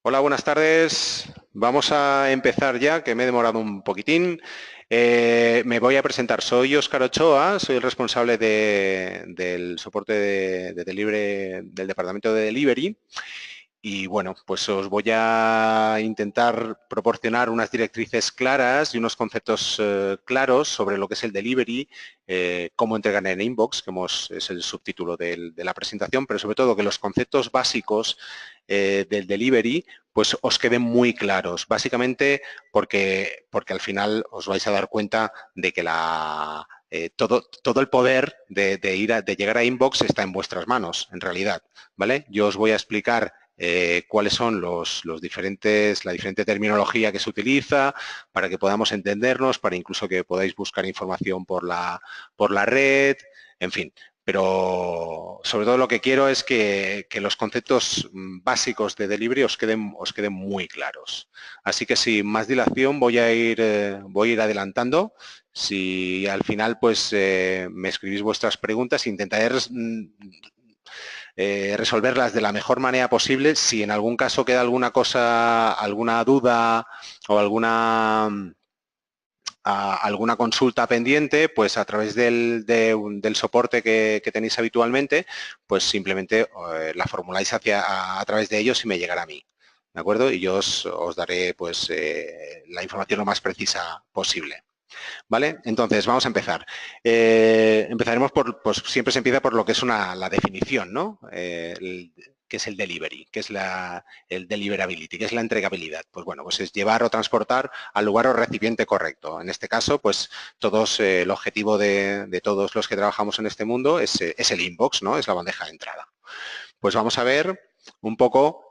Hola, buenas tardes. Vamos a empezar ya, que me he demorado un poquitín. Me voy a presentar. Soy Óscar Ochoa, soy el responsable del soporte de delivery, del departamento de delivery. Y bueno, pues os voy a intentar proporcionar unas directrices claras y unos conceptos claros sobre lo que es el delivery, cómo entregar en inbox, que es el subtítulo de la presentación, pero sobre todo que los conceptos básicos del delivery pues os queden muy claros. Básicamente porque al final os vais a dar cuenta de que todo el poder de llegar a inbox está en vuestras manos, en realidad. ¿Vale? Yo os voy a explicar cuáles son la diferente terminología que se utiliza para que podamos entendernos, para incluso que podáis buscar información por la red, en fin. Pero sobre todo lo que quiero es que los conceptos básicos de delivery os queden muy claros. Así que sin más dilación voy a ir adelantando. Si al final pues me escribís vuestras preguntas, intentaré resolverlas de la mejor manera posible. Si en algún caso queda alguna cosa, alguna duda o alguna consulta pendiente, pues a través del soporte que tenéis habitualmente, pues simplemente la formuláis a través de ellos y me llegará a mí. ¿De acuerdo? Y yo os daré pues la información lo más precisa posible. ¿Vale? Entonces, vamos a empezar. Empezaremos pues siempre se empieza por lo que es la definición, ¿no? ¿Qué es el delivery? ¿Qué es el deliverability? ¿Qué es la entregabilidad? Pues bueno, pues es llevar o transportar al lugar o recipiente correcto. En este caso, pues el objetivo de todos los que trabajamos en este mundo es el inbox, ¿no? Es la bandeja de entrada. Pues vamos a ver un poco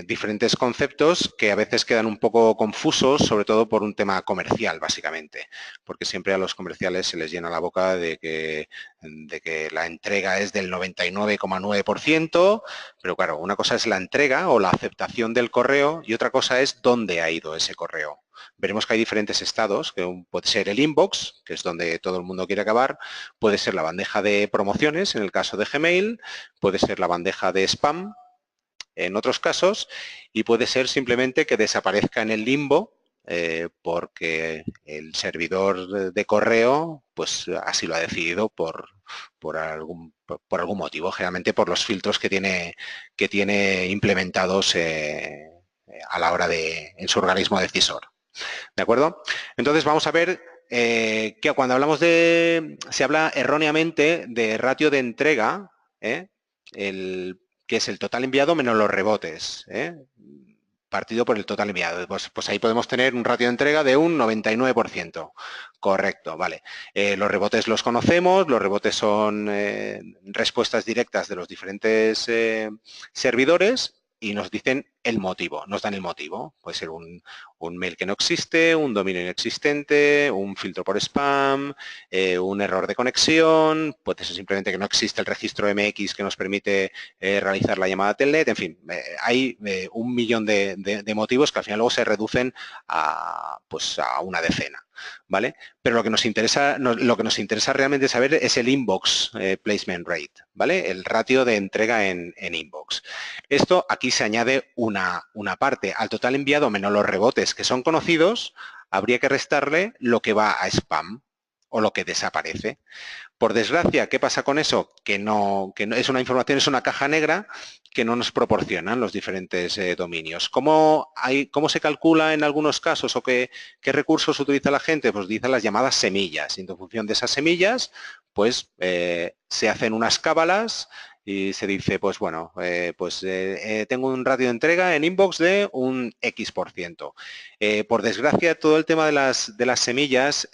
diferentes conceptos que a veces quedan un poco confusos, sobre todo por un tema comercial, básicamente, porque siempre a los comerciales se les llena la boca de que la entrega es del 99,9%, pero claro, una cosa es la entrega o la aceptación del correo y otra cosa es dónde ha ido ese correo. Veremos que hay diferentes estados, que puede ser el inbox, que es donde todo el mundo quiere acabar, puede ser la bandeja de promociones, en el caso de Gmail, puede ser la bandeja de spam, en otros casos, y puede ser simplemente que desaparezca en el limbo porque el servidor de correo pues así lo ha decidido por algún motivo, generalmente por los filtros que tiene implementados a la hora en su organismo decisor. ¿De acuerdo? Entonces vamos a ver que cuando se habla erróneamente de ratio de entrega, ¿eh? Que es el total enviado menos los rebotes, partido por el total enviado. Pues ahí podemos tener un ratio de entrega de un 99%. Correcto, vale. Los rebotes los conocemos, los rebotes son respuestas directas de los diferentes servidores y nos dicen el motivo, nos dan el motivo. Puede ser un mail que no existe, un dominio inexistente, un filtro por spam, un error de conexión, puede ser simplemente que no existe el registro MX que nos permite realizar la llamada telnet, en fin, hay un millón de motivos que al final luego se reducen pues a una decena. ¿Vale? Pero lo que nos interesa realmente saber es el inbox placement rate, ¿vale? El ratio de entrega en inbox. Esto aquí se añade una parte. Al total enviado menos los rebotes que son conocidos, habría que restarle lo que va a spam o lo que desaparece. Por desgracia, ¿qué pasa con eso? Que no es una información, es una caja negra que no nos proporcionan los diferentes dominios. ¿Cómo se calcula en algunos casos o qué recursos utiliza la gente? Pues utiliza las llamadas semillas. Y en función de esas semillas, pues se hacen unas cábalas y se dice, pues bueno, tengo un ratio de entrega en inbox de un X%. Por desgracia, todo el tema de las semillas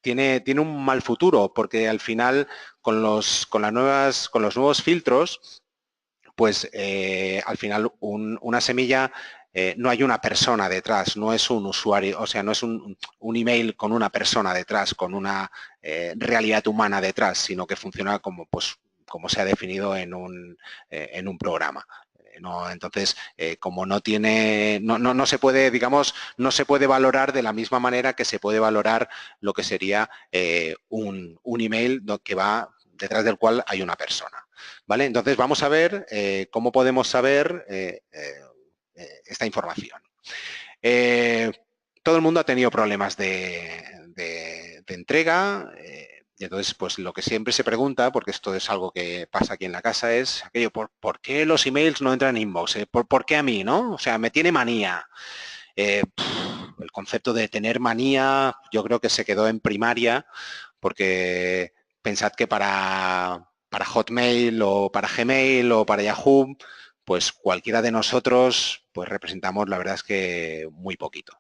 tiene un mal futuro, porque al final con los nuevos filtros, pues al final una semilla no hay una persona detrás, no es un usuario, o sea, no es un email con una persona detrás, con una realidad humana detrás, sino que funciona como se ha definido en un programa. No, entonces, como no se puede, digamos, no se puede valorar de la misma manera que se puede valorar lo que sería un email que va detrás del cual hay una persona. ¿Vale? Entonces vamos a ver cómo podemos saber esta información. Todo el mundo ha tenido problemas de entrega, y entonces pues lo que siempre se pregunta, porque esto es algo que pasa aquí en la casa, es aquello, ¿por qué los emails no entran en inbox? ¿Por qué a mí, no? O sea, me tiene manía. El concepto de tener manía yo creo que se quedó en primaria, porque pensad que para Hotmail o para Gmail o para Yahoo, pues cualquiera de nosotros pues representamos, la verdad es que muy poquito.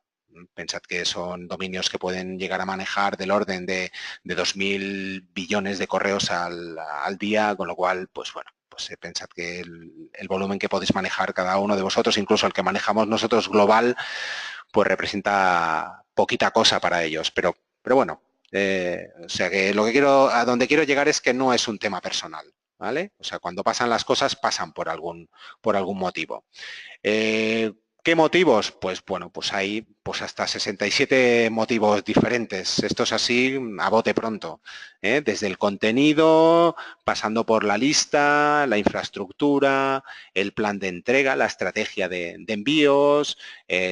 Pensad que son dominios que pueden llegar a manejar del orden de 2.000 billones de correos al día, con lo cual, pues bueno, pues pensad que el volumen que podéis manejar cada uno de vosotros, incluso el que manejamos nosotros global, pues representa poquita cosa para ellos. Pero bueno, o sea que a donde quiero llegar es que no es un tema personal, ¿vale? O sea, cuando pasan las cosas, pasan por algún motivo. ¿Qué motivos? Pues bueno, pues hay pues hasta 67 motivos diferentes. Esto es así a bote pronto. Desde el contenido, pasando por la lista, la infraestructura, el plan de entrega, la estrategia de envíos,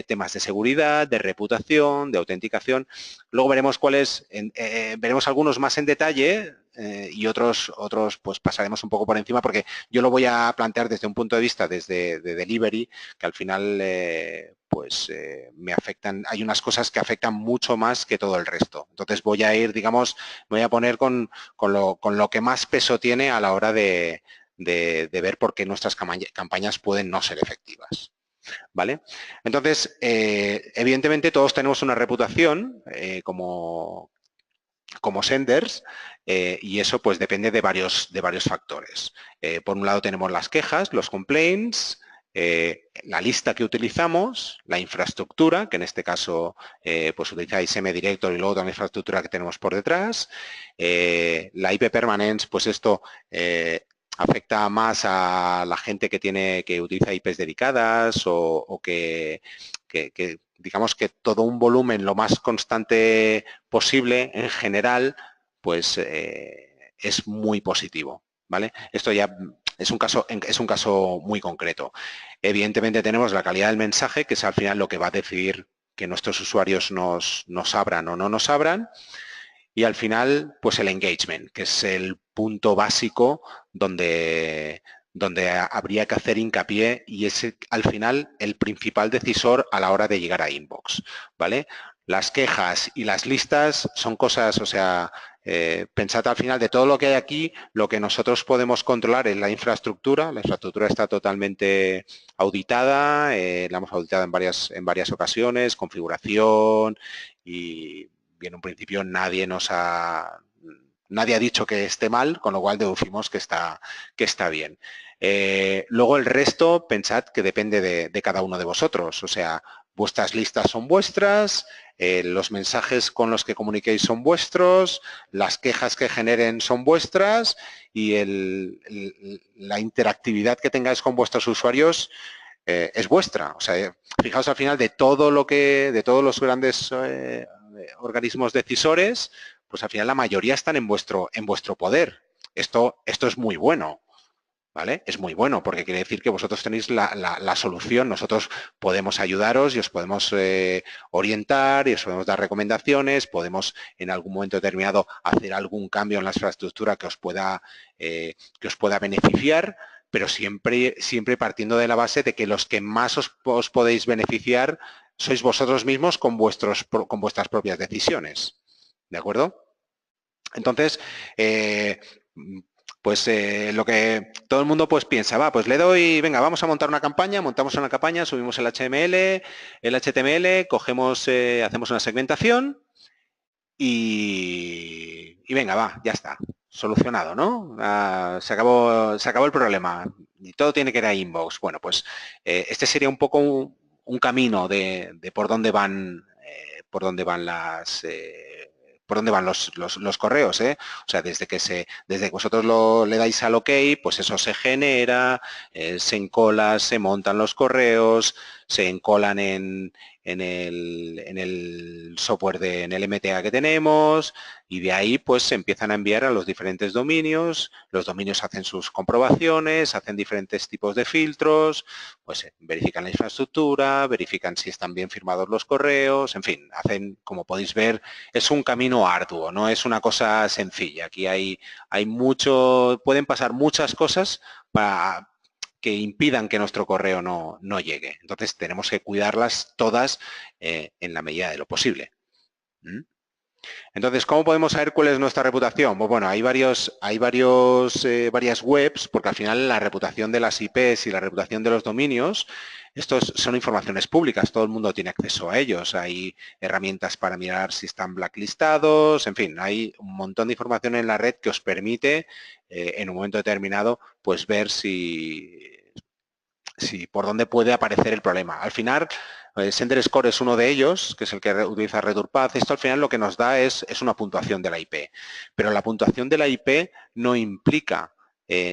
temas de seguridad, de reputación, de autenticación. Luego veremos veremos algunos más en detalle, y otros pues pasaremos un poco por encima, porque yo lo voy a plantear desde un punto de vista de delivery, que al final me afectan, hay unas cosas que afectan mucho más que todo el resto. Entonces voy a ir, digamos, me voy a poner con lo que más peso tiene a la hora de ver por qué nuestras campañas pueden no ser efectivas. ¿Vale? Entonces, evidentemente todos tenemos una reputación como senders, y eso pues depende de varios factores. Por un lado tenemos las quejas, los complaints, la lista que utilizamos, la infraestructura, que en este caso pues utilizáis MDirector y luego toda la infraestructura que tenemos por detrás, la IP permanence, pues esto afecta más a la gente que utiliza IPs dedicadas o que digamos que todo un volumen lo más constante posible en general, pues es muy positivo, ¿vale? Esto ya es un caso muy concreto. Evidentemente tenemos la calidad del mensaje, que es al final lo que va a decidir que nuestros usuarios nos abran o no nos abran. Y al final, pues el engagement, que es el punto básico donde habría que hacer hincapié, y es al final el principal decisor a la hora de llegar a inbox, ¿vale? Las quejas y las listas son cosas, o sea, pensad al final de todo lo que hay aquí, lo que nosotros podemos controlar es la infraestructura está totalmente auditada, la hemos auditado en varias ocasiones, configuración, y en un principio nadie ha dicho que esté mal, con lo cual deducimos que está bien. Luego el resto, pensad que depende de cada uno de vosotros. O sea, vuestras listas son vuestras, los mensajes con los que comuniquéis son vuestros, las quejas que generen son vuestras, y la interactividad que tengáis con vuestros usuarios es vuestra. O sea, fijaos al final de todos los grandes organismos decisores, pues al final la mayoría están en vuestro poder. Esto es muy bueno, ¿vale? Es muy bueno, porque quiere decir que vosotros tenéis la solución. Nosotros podemos ayudaros y os podemos orientar y os podemos dar recomendaciones, podemos en algún momento determinado hacer algún cambio en la infraestructura que os pueda beneficiar, pero siempre partiendo de la base de que los que más os podéis beneficiar sois vosotros mismos con vuestras propias decisiones. ¿De acuerdo? Entonces, lo que todo el mundo pues piensa, pues le doy, venga, vamos a montar una campaña, montamos una campaña, subimos el HTML, cogemos, hacemos una segmentación y venga, va, ya está, solucionado, ¿no? Se acabó el problema y todo tiene que ir a inbox. Bueno, pues este sería un poco un camino de por dónde van los correos, ¿eh? O sea, desde que vosotros le dais al OK, pues eso se genera, se encola, se montan los correos, se encolan en en el software, en el MTA que tenemos, y de ahí pues se empiezan a enviar a los diferentes dominios. Los dominios hacen sus comprobaciones, hacen diferentes tipos de filtros, pues verifican la infraestructura, verifican si están bien firmados los correos, en fin, hacen, como podéis ver, es un camino arduo, no es una cosa sencilla. Aquí hay mucho, pueden pasar muchas cosas para que impidan que nuestro correo no llegue. Entonces tenemos que cuidarlas todas en la medida de lo posible. ¿Mm? Entonces, ¿cómo podemos saber cuál es nuestra reputación? Pues bueno, hay varias webs, porque al final la reputación de las IPs y la reputación de los dominios, estos son informaciones públicas, todo el mundo tiene acceso a ellos. Hay herramientas para mirar si están blacklistados, en fin, hay un montón de información en la red que os permite, en un momento determinado, pues ver si por dónde puede aparecer el problema. Al final, Sender Score es uno de ellos, que es el que utiliza RedUrPath. Esto al final lo que nos da es una puntuación de la IP. Pero la puntuación de la IP no implica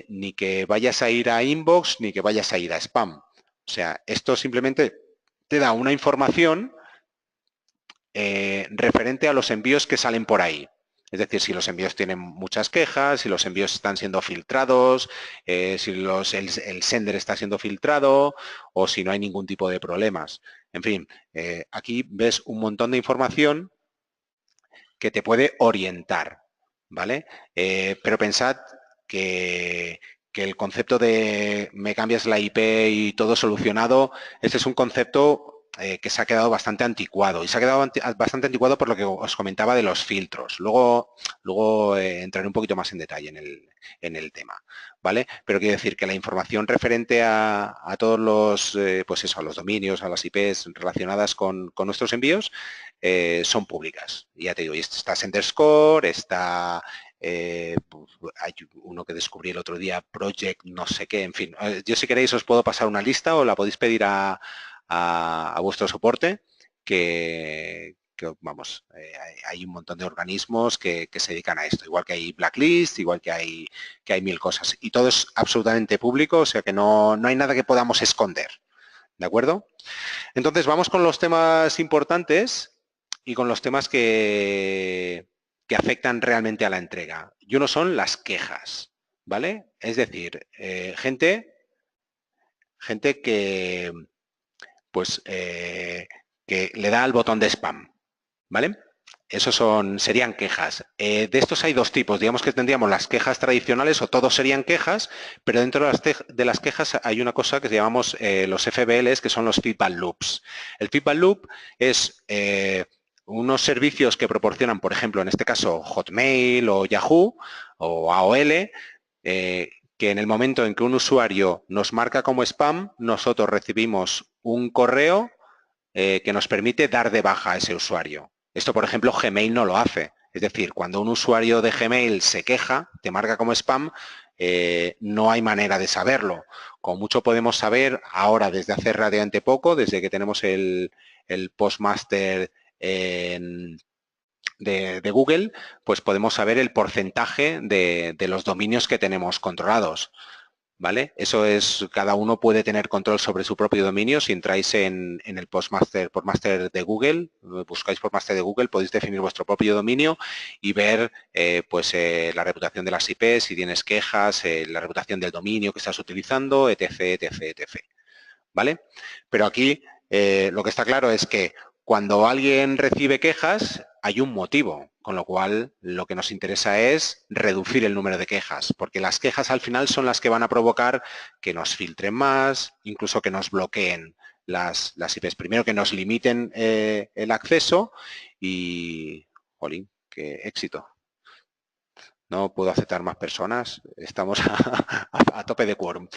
ni que vayas a ir a inbox ni que vayas a ir a spam. O sea, esto simplemente te da una información referente a los envíos que salen por ahí. Es decir, si los envíos tienen muchas quejas, si los envíos están siendo filtrados, si el sender está siendo filtrado o si no hay ningún tipo de problemas. En fin, aquí ves un montón de información que te puede orientar, ¿vale? Pero pensad que el concepto de me cambias la IP y todo solucionado, ese es un concepto que se ha quedado bastante anticuado. Y se ha quedado bastante anticuado por lo que os comentaba de los filtros. Luego entraré un poquito más en detalle en el tema, ¿vale? Pero quiero decir que la información referente a todos los, pues eso, a los dominios, a las IPs relacionadas con nuestros envíos, son públicas. Ya te digo, está Senderscore, está hay uno que descubrí el otro día, Project no sé qué, en fin. Yo si queréis os puedo pasar una lista o la podéis pedir a vuestro soporte, que vamos, hay un montón de organismos que se dedican a esto, igual que hay Blacklist, igual que hay mil cosas. Y todo es absolutamente público, o sea que no hay nada que podamos esconder. ¿De acuerdo? Entonces vamos con los temas importantes y con los temas que afectan realmente a la entrega. Y uno son las quejas, ¿vale? Es decir, gente que, pues, que le da al botón de spam, ¿vale? Esos serían quejas. De estos hay dos tipos. Digamos que tendríamos las quejas tradicionales o todos serían quejas, pero dentro de las quejas hay una cosa que llamamos los FBLs, que son los feedback loops. El feedback loop es unos servicios que proporcionan, por ejemplo, en este caso Hotmail o Yahoo o AOL, que en el momento en que un usuario nos marca como spam, nosotros recibimos un correo que nos permite dar de baja a ese usuario. Esto, por ejemplo, Gmail no lo hace. Es decir, cuando un usuario de Gmail se queja, te marca como spam, no hay manera de saberlo. Como mucho podemos saber ahora desde hace relativamente poco, desde que tenemos el Postmaster de Google, pues podemos saber el porcentaje de los dominios que tenemos controlados. ¿Vale? Eso es, cada uno puede tener control sobre su propio dominio. Si entráis en el Postmaster de Google, buscáis Postmaster de Google, podéis definir vuestro propio dominio y ver la reputación de las IPs, si tienes quejas, la reputación del dominio que estás utilizando, etc, etc, etc. ¿Vale? Pero aquí lo que está claro es que cuando alguien recibe quejas, hay un motivo, con lo cual lo que nos interesa es reducir el número de quejas, porque las quejas al final son las que van a provocar que nos filtren más, incluso que nos bloqueen las IPs. Primero que nos limiten el acceso y, jolín, qué éxito. No puedo aceptar más personas, estamos a tope de quórum.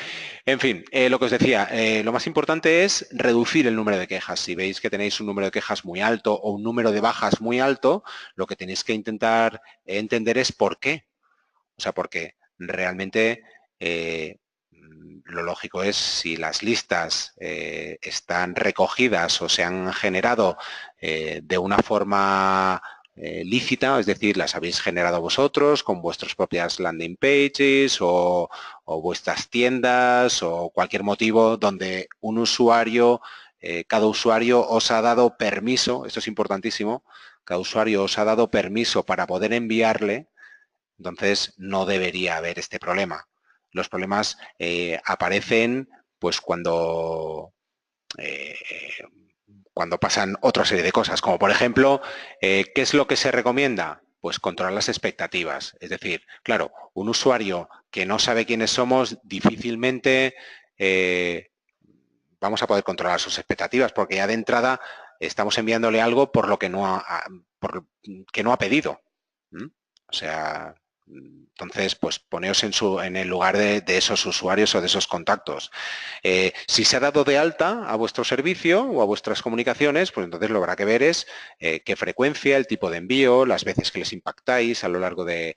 En fin, lo que os decía, lo más importante es reducir el número de quejas. Si veis que tenéis un número de quejas muy alto o un número de bajas muy alto, lo que tenéis que intentar entender es por qué. O sea, porque realmente lo lógico es si las listas están recogidas o se han generado de una forma lícita, es decir, las habéis generado vosotros con vuestras propias landing pages o vuestras tiendas o cualquier motivo donde un usuario cada usuario os ha dado permiso, esto es importantísimo, cada usuario os ha dado permiso para poder enviarle, entonces no debería haber este problema. Los problemas aparecen pues cuando pasan otra serie de cosas, como por ejemplo, ¿qué es lo que se recomienda? Pues controlar las expectativas. Es decir, claro, un usuario que no sabe quiénes somos, difícilmente vamos a poder controlar sus expectativas, porque ya de entrada estamos enviándole algo por lo que no ha pedido. O sea, entonces, pues poneos en el lugar de esos usuarios o de esos contactos. Si se ha dado de alta a vuestro servicio o a vuestras comunicaciones, pues entonces lo que habrá que ver es qué frecuencia, el tipo de envío, las veces que les impactáis a lo largo de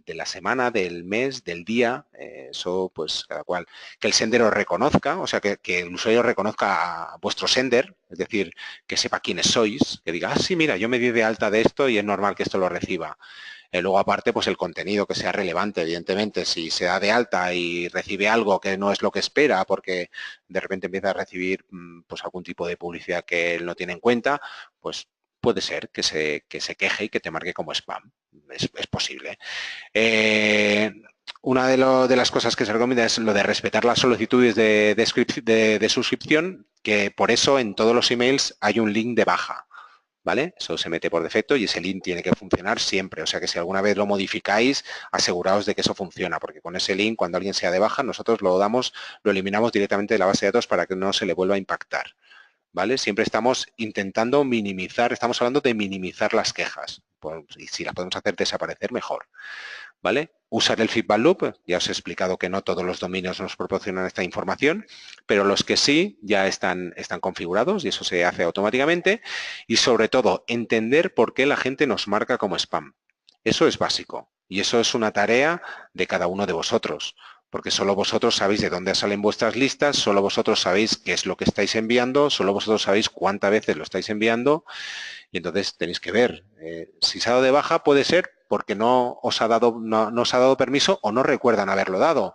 la semana, del mes, del día, eso pues cada cual. Que el sender os reconozca, o sea, que el usuario reconozca a vuestro sender, es decir, que sepa quiénes sois, que diga, ah, sí, mira, yo me di de alta de esto y es normal que esto lo reciba. Luego, aparte, pues el contenido que sea relevante, evidentemente. Si se da de alta y recibe algo que no es lo que espera, porque de repente empieza a recibir pues algún tipo de publicidad que él no tiene en cuenta, pues puede ser que se queje y que te marque como spam. Es posible. Una de las cosas que se recomienda es lo de respetar las solicitudes de suscripción, que por eso en todos los emails hay un link de baja. ¿Vale? Eso se mete por defecto y ese link tiene que funcionar siempre. O sea que si alguna vez lo modificáis, aseguraos de que eso funciona, porque con ese link, cuando alguien sea de baja, nosotros lo eliminamos directamente de la base de datos para que no se le vuelva a impactar. ¿Vale? Siempre estamos intentando minimizar, estamos hablando de minimizar las quejas. Pues, y si las podemos hacer desaparecer, mejor. ¿Vale? Usar el feedback loop, ya os he explicado que no todos los dominios nos proporcionan esta información, pero los que sí ya están configurados y eso se hace automáticamente. Y sobre todo, entender por qué la gente nos marca como spam. Eso es básico y eso es una tarea de cada uno de vosotros, porque solo vosotros sabéis de dónde salen vuestras listas, solo vosotros sabéis qué es lo que estáis enviando, solo vosotros sabéis cuántas veces lo estáis enviando. Y entonces tenéis que ver, si se ha dado de baja puede ser porque no os ha dado permiso o no recuerdan haberlo dado.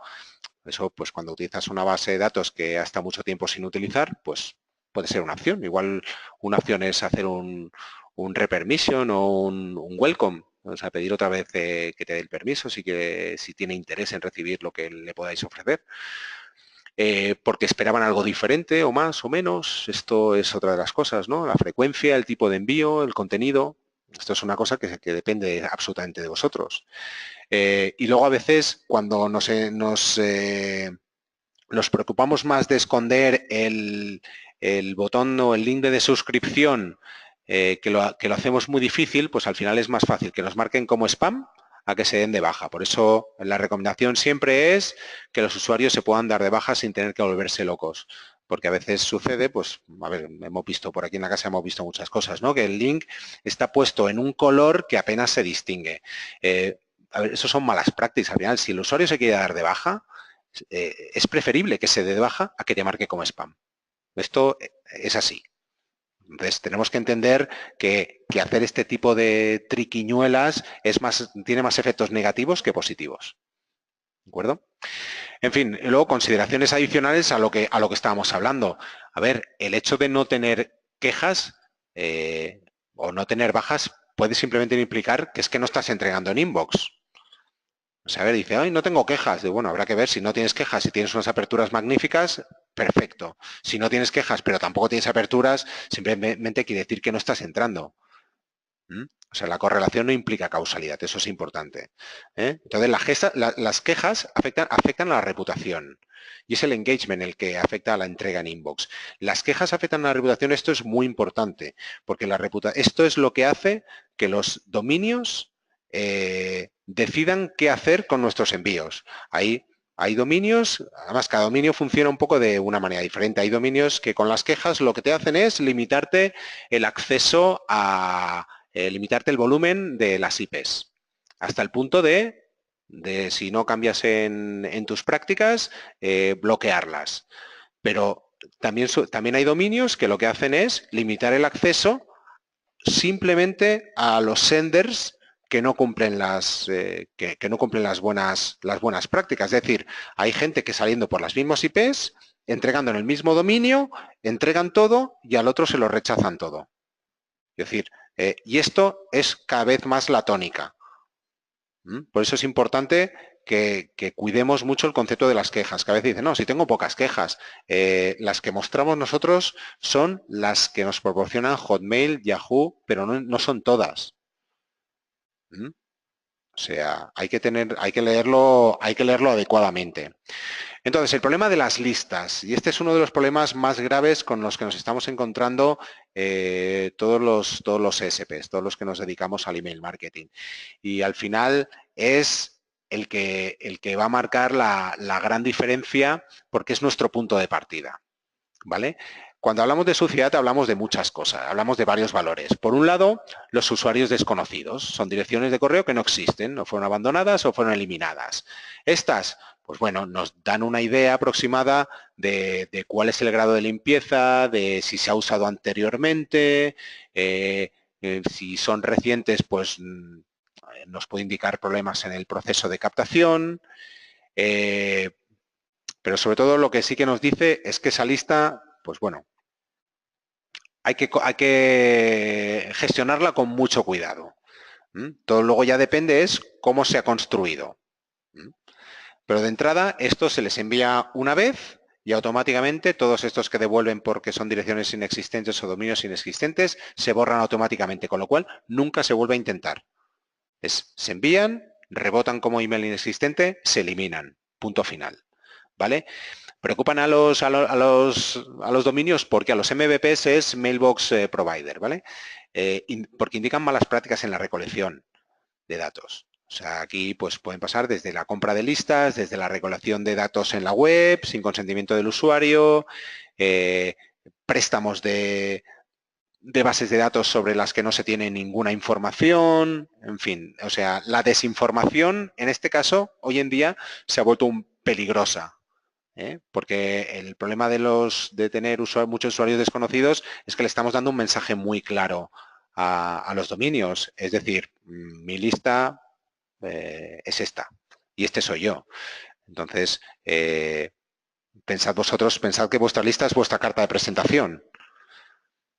Eso, pues cuando utilizas una base de datos que ha estado mucho tiempo sin utilizar, pues puede ser una opción. Igual una opción es hacer un repermission o un welcome. O sea, pedir otra vez que te dé el permiso si tiene interés en recibir lo que le podáis ofrecer. Porque esperaban algo diferente o más o menos. Esto es otra de las cosas, ¿no? La frecuencia, el tipo de envío, el contenido. Esto es una cosa que depende absolutamente de vosotros. Y luego a veces cuando nos preocupamos más de esconder el botón o el link de suscripción, que lo hacemos muy difícil, pues al final es más fácil que nos marquen como spam a que se den de baja. Por eso la recomendación siempre es que los usuarios se puedan dar de baja sin tener que volverse locos. Porque a veces sucede, pues, a ver, hemos visto por aquí en la casa, hemos visto muchas cosas, ¿no? Que el link está puesto en un color que apenas se distingue. A ver, eso son malas prácticas. Al final, si el usuario se quiere dar de baja, es preferible que se dé de baja a que te marque como spam. Esto es así. Entonces, tenemos que entender que hacer este tipo de triquiñuelas tiene más efectos negativos que positivos. ¿De acuerdo? En fin, luego consideraciones adicionales a lo que estábamos hablando. A ver, el hecho de no tener quejas o no tener bajas puede simplemente implicar que es que no estás entregando en inbox. O sea, a ver, dice, ay, no tengo quejas. Bueno, habrá que ver, si no tienes quejas, si tienes unas aperturas magníficas, perfecto. Si no tienes quejas, pero tampoco tienes aperturas, simplemente quiere decir que no estás entrando. O sea, la correlación no implica causalidad, eso es importante. Entonces, las quejas afectan a la reputación. Y es el engagement el que afecta a la entrega en inbox. Las quejas afectan a la reputación, esto es muy importante, porque esto es lo que hace que los dominios decidan qué hacer con nuestros envíos. Hay dominios, además cada dominio funciona un poco de una manera diferente. Hay dominios que con las quejas lo que te hacen es limitarte el acceso limitarte el volumen de las IPs, hasta el punto de si no cambias en tus prácticas, bloquearlas. Pero también hay dominios que lo que hacen es limitar el acceso simplemente a los senders que no cumplen las buenas prácticas. Es decir, hay gente que saliendo por las mismas IPs entregando en el mismo dominio, entregan todo y al otro se lo rechazan todo. Es decir, y esto es cada vez más la tónica. Por eso es importante que cuidemos mucho el concepto de las quejas, que a veces dicen, no, si tengo pocas quejas. Las que mostramos nosotros son las que nos proporcionan Hotmail, Yahoo, pero no son todas. O sea, hay que leerlo adecuadamente. Entonces, el problema de las listas, y este es uno de los problemas más graves con los que nos estamos encontrando todos los ESPs, todos los que nos dedicamos al email marketing. Y al final es el que va a marcar la gran diferencia porque es nuestro punto de partida. ¿Vale? Cuando hablamos de suciedad hablamos de muchas cosas, hablamos de varios valores. Por un lado, los usuarios desconocidos. Son direcciones de correo que no existen, no fueron abandonadas o fueron eliminadas. Estas, pues bueno, nos dan una idea aproximada de cuál es el grado de limpieza, de si se ha usado anteriormente, si son recientes, pues nos puede indicar problemas en el proceso de captación. Pero sobre todo lo que sí que nos dice es que esa lista, pues bueno, hay que gestionarla con mucho cuidado. Todo luego ya depende es cómo se ha construido. Pero de entrada, esto se les envía una vez y automáticamente todos estos que devuelven porque son direcciones inexistentes o dominios inexistentes se borran automáticamente, con lo cual nunca se vuelve a intentar. Se envían, rebotan como email inexistente, se eliminan. Punto final. ¿Vale? Preocupan a los dominios porque a los MVPs es Mailbox Provider, ¿vale? Porque indican malas prácticas en la recolección de datos. O sea, aquí pues pueden pasar desde la compra de listas, desde la recolección de datos en la web, sin consentimiento del usuario, préstamos de bases de datos sobre las que no se tiene ninguna información, en fin, o sea, la desinformación en este caso hoy en día se ha vuelto peligrosa. Porque el problema de tener muchos usuarios desconocidos es que le estamos dando un mensaje muy claro a los dominios. Es decir, mi lista es esta y este soy yo. Entonces, pensad que vuestra lista es vuestra carta de presentación.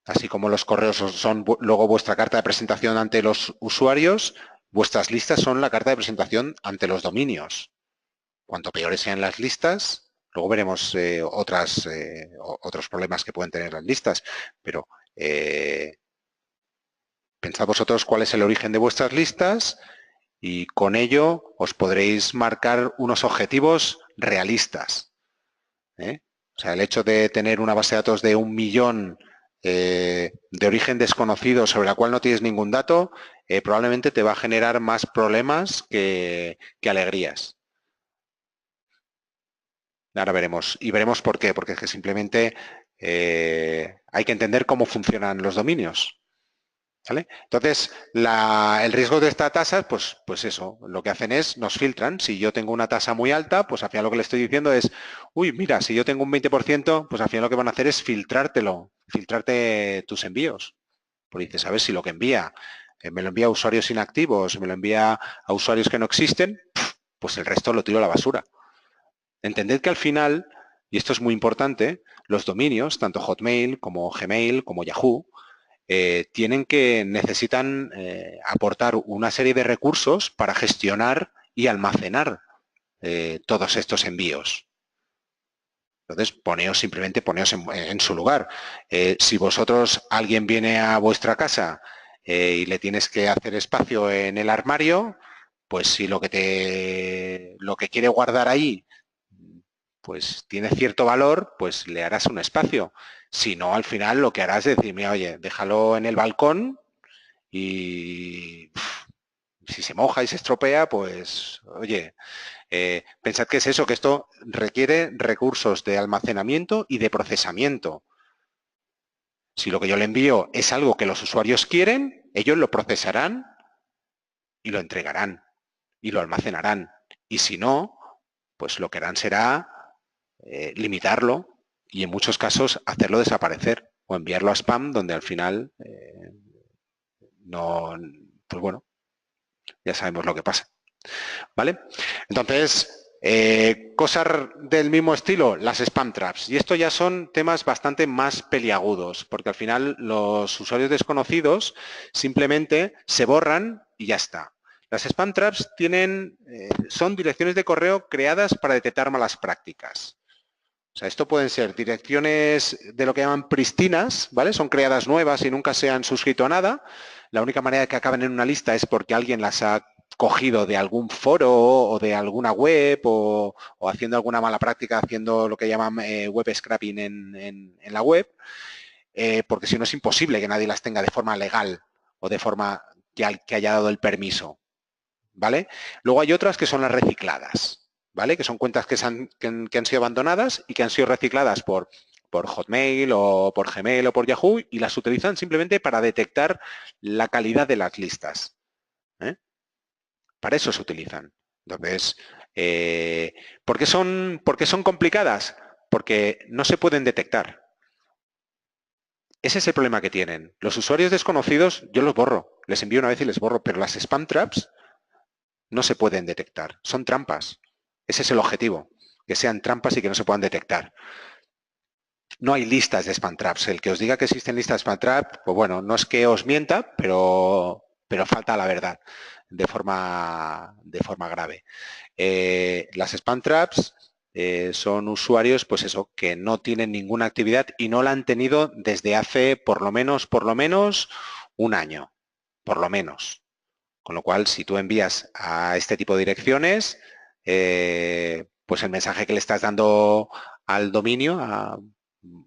Así como los correos son luego vuestra carta de presentación ante los usuarios, vuestras listas son la carta de presentación ante los dominios. Cuanto peores sean las listas, luego veremos otros problemas que pueden tener las listas, pero pensad vosotros cuál es el origen de vuestras listas y con ello os podréis marcar unos objetivos realistas. O sea, el hecho de tener una base de datos de 1 millón de origen desconocido sobre la cual no tienes ningún dato, probablemente te va a generar más problemas que alegrías. Ahora veremos. Y veremos por qué. Porque es que simplemente hay que entender cómo funcionan los dominios. ¿Vale? Entonces, el riesgo de esta tasa, pues eso, lo que hacen es, nos filtran. Si yo tengo una tasa muy alta, pues al final lo que le estoy diciendo es, uy, mira, si yo tengo un 20%, pues al final lo que van a hacer es filtrarte tus envíos. Porque dices, a ver si lo que envía, me lo envía a usuarios inactivos, me lo envía a usuarios que no existen, pues el resto lo tiro a la basura. Entended que al final, y esto es muy importante, los dominios, tanto Hotmail como Gmail, como Yahoo, necesitan aportar una serie de recursos para gestionar y almacenar todos estos envíos. Entonces, simplemente poneos en su lugar. Si alguien viene a vuestra casa y le tienes que hacer espacio en el armario, pues si lo que quiere guardar ahí pues tiene cierto valor, pues le harás un espacio. Si no, al final lo que harás es decir, mira, oye, déjalo en el balcón y si se moja y se estropea, pues, oye, pensad que es eso, que esto requiere recursos de almacenamiento y de procesamiento. Si lo que yo le envío es algo que los usuarios quieren, ellos lo procesarán y lo entregarán y lo almacenarán. Y si no, pues lo que harán será limitarlo y en muchos casos hacerlo desaparecer o enviarlo a spam donde al final pues bueno, ya sabemos lo que pasa. ¿Vale? Entonces, Cosas del mismo estilo, las spam traps. Y esto ya son temas bastante más peliagudos, porque al final los usuarios desconocidos simplemente se borran y ya está. Las spam traps son direcciones de correo creadas para detectar malas prácticas. O sea, esto pueden ser direcciones de lo que llaman pristinas, ¿vale? Son creadas nuevas y nunca se han suscrito a nada. La única manera de que acaben en una lista es porque alguien las ha cogido de algún foro o de alguna web o haciendo alguna mala práctica, haciendo lo que llaman web scraping en la web, porque si no es imposible que nadie las tenga de forma legal o de forma que haya dado el permiso, ¿vale? Luego hay otras que son las recicladas, ¿vale? Que son cuentas que han sido abandonadas y que han sido recicladas por Hotmail o por Gmail o por Yahoo y las utilizan simplemente para detectar la calidad de las listas. Para eso se utilizan. Entonces, ¿por qué son complicadas? Porque no se pueden detectar. Ese es el problema que tienen. Los usuarios desconocidos, yo los borro. Les envío una vez y les borro, pero las spam traps no se pueden detectar. Son trampas. Ese es el objetivo, que sean trampas y que no se puedan detectar. No hay listas de spam traps. El que os diga que existen listas de spam traps, pues bueno, no es que os mienta, pero falta la verdad de forma grave. Las spam traps son usuarios, pues eso, que no tienen ninguna actividad y no la han tenido desde hace por lo menos un año, por lo menos. Con lo cual, si tú envías a este tipo de direcciones, pues el mensaje que le estás dando al dominio,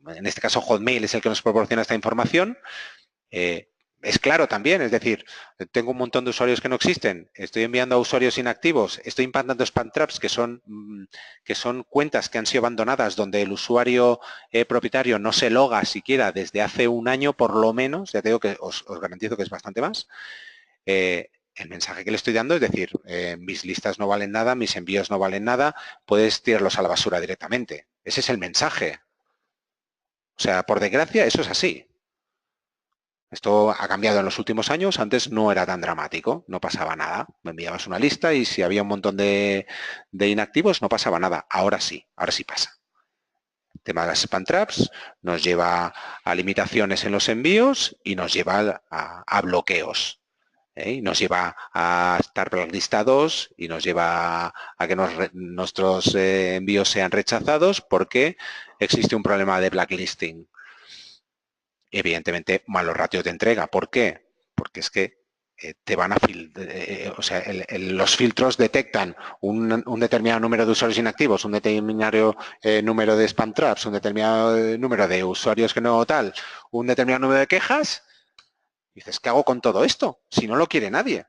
en este caso Hotmail es el que nos proporciona esta información, es claro también, es decir, tengo un montón de usuarios que no existen, estoy enviando a usuarios inactivos, estoy implantando spam traps que son cuentas que han sido abandonadas donde el usuario propietario no se loga siquiera desde hace un año por lo menos, ya te digo que os garantizo que es bastante más. El mensaje que le estoy dando es decir, mis listas no valen nada, mis envíos no valen nada, puedes tirarlos a la basura directamente. Ese es el mensaje. O sea, por desgracia, eso es así. Esto ha cambiado en los últimos años, antes no era tan dramático, no pasaba nada. Me enviabas una lista y si había un montón de inactivos no pasaba nada. Ahora sí pasa. El tema de las spam traps nos lleva a limitaciones en los envíos y nos lleva a bloqueos. Y nos lleva a estar blacklistados y nos lleva a que nuestros envíos sean rechazados porque existe un problema de blacklisting. Evidentemente, malos ratios de entrega. ¿Por qué? Porque es que te van a o sea, los filtros detectan un determinado número de usuarios inactivos, un determinado número de spam traps, un determinado número de usuarios que no tal, un determinado número de quejas. Y dices, ¿qué hago con todo esto? Si no lo quiere nadie.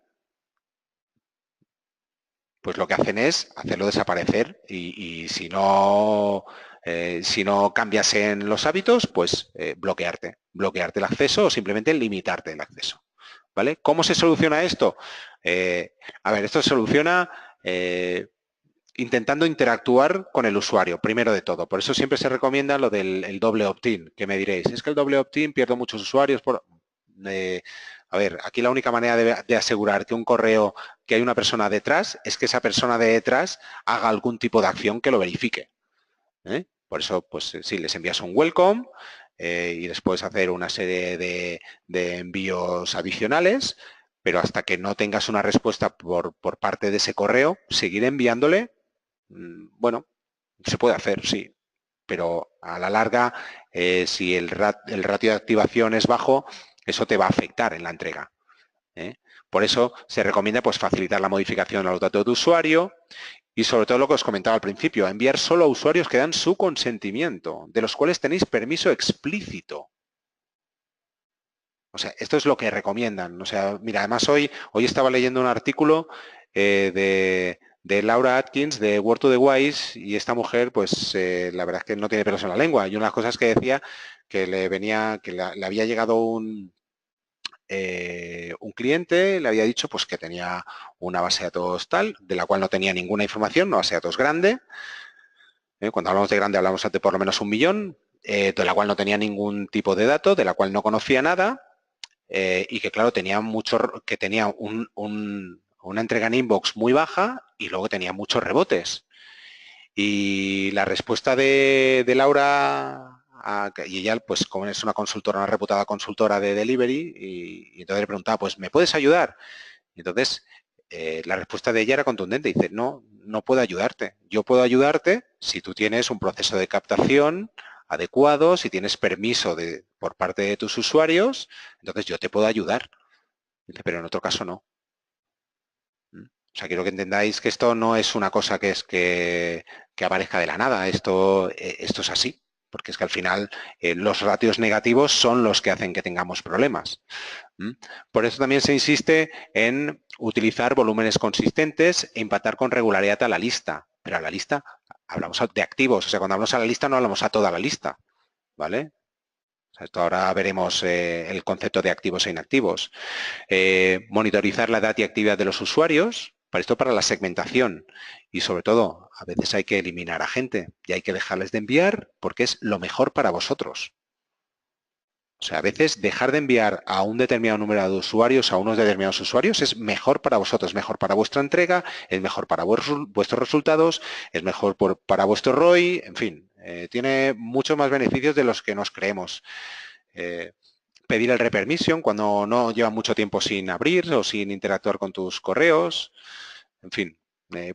Pues lo que hacen es hacerlo desaparecer y si no cambias en los hábitos, pues bloquearte el acceso o simplemente limitarte el acceso. ¿Vale? ¿Cómo se soluciona esto? A ver, esto se soluciona intentando interactuar con el usuario, primero de todo. Por eso siempre se recomienda lo del doble opt-in, que me diréis, es que el doble opt-in pierdo muchos usuarios por... a ver, aquí la única manera de asegurar que un correo, que hay una persona detrás, es que esa persona de detrás haga algún tipo de acción que lo verifique. Por eso, pues sí, les envías un welcome y después hacer una serie de envíos adicionales, pero hasta que no tengas una respuesta por parte de ese correo, seguir enviándole, bueno, se puede hacer, sí, pero a la larga, si el ratio de activación es bajo, eso te va a afectar en la entrega. Por eso se recomienda pues, facilitar la modificación a los datos de usuario y sobre todo lo que os comentaba al principio, enviar solo a usuarios que dan su consentimiento, de los cuales tenéis permiso explícito. O sea, esto es lo que recomiendan. O sea, mira, además hoy estaba leyendo un artículo de Laura Atkins de Word to the Wise y esta mujer, pues la verdad es que no tiene pelos en la lengua. Y una de las cosas que decía que le había llegado un cliente, le había dicho pues que tenía una base de datos tal, de la cual no tenía ninguna información, una base de datos grande. Cuando hablamos de grande hablamos de por lo menos 1.000.000, de la cual no tenía ningún tipo de dato, de la cual no conocía nada. Y que claro, tenía una entrega en inbox muy baja y luego tenía muchos rebotes. Y la respuesta de Laura, y ella, pues como es una consultora, una reputada consultora de delivery, y entonces le preguntaba, pues, ¿me puedes ayudar? Y entonces, la respuesta de ella era contundente. Dice, no, no puedo ayudarte. Yo puedo ayudarte si tú tienes un proceso de captación adecuado, si tienes permiso por parte de tus usuarios, entonces yo te puedo ayudar. Dice, pero en otro caso no. O sea, quiero que entendáis que esto no es una cosa que aparezca de la nada. Esto es así. Porque es que al final los ratios negativos son los que hacen que tengamos problemas. Por eso también se insiste en utilizar volúmenes consistentes e impactar con regularidad a la lista. Pero a la lista hablamos de activos. O sea, cuando hablamos a la lista no hablamos a toda la lista. ¿Vale? O sea, esto ahora veremos el concepto de activos e inactivos. Monitorizar la edad y actividad de los usuarios. Para esto, para la segmentación. Y sobre todo, a veces hay que eliminar a gente y hay que dejarles de enviar porque es lo mejor para vosotros. O sea, a veces dejar de enviar a un determinado número de usuarios, a unos determinados usuarios, es mejor para vosotros, es mejor para vuestra entrega, es mejor para vuestros resultados, es mejor para vuestro ROI, en fin, tiene muchos más beneficios de los que nos creemos. Pedir el repermission cuando no lleva mucho tiempo sin abrir o sin interactuar con tus correos, en fin.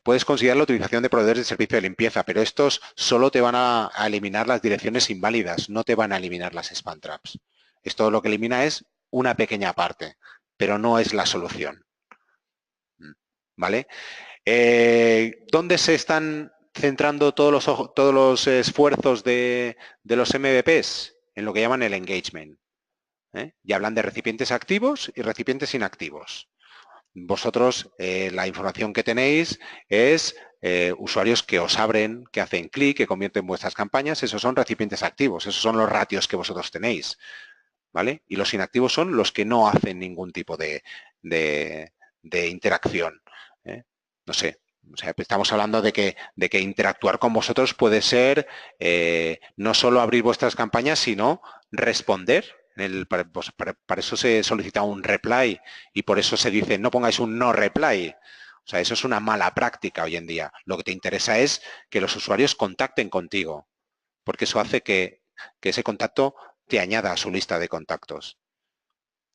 Puedes considerar la utilización de proveedores de servicio de limpieza, pero estos solo te van a eliminar las direcciones inválidas, no te van a eliminar las spam traps. Esto lo que elimina es una pequeña parte, pero no es la solución. ¿Vale? ¿Dónde se están centrando todos los esfuerzos de los MVPs? En lo que llaman el engagement. Y hablan de recipientes activos y recipientes inactivos. Vosotros, la información que tenéis es usuarios que os abren, que hacen clic, que convierten vuestras campañas. Esos son recipientes activos, esos son los ratios que vosotros tenéis. ¿Vale? Y los inactivos son los que no hacen ningún tipo de interacción. No sé, o sea, estamos hablando de que interactuar con vosotros puede ser no solo abrir vuestras campañas, sino responder. Para eso se solicita un reply y por eso se dice no pongáis un no reply. O sea, eso es una mala práctica hoy en día. Lo que te interesa es que los usuarios contacten contigo, porque eso hace que ese contacto te añada a su lista de contactos,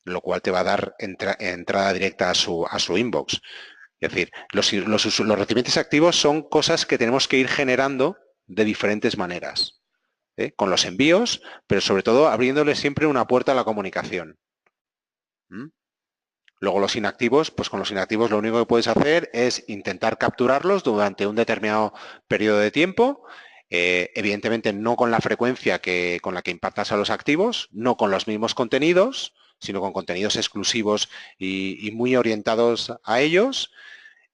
lo cual te va a dar entrada directa a su inbox. Es decir, los recipientes activos son cosas que tenemos que ir generando de diferentes maneras, con los envíos, pero sobre todo abriéndole siempre una puerta a la comunicación. Luego los inactivos, pues con los inactivos lo único que puedes hacer es intentar capturarlos durante un determinado periodo de tiempo, evidentemente no con la frecuencia con la que impactas a los activos, no con los mismos contenidos, sino con contenidos exclusivos y muy orientados a ellos.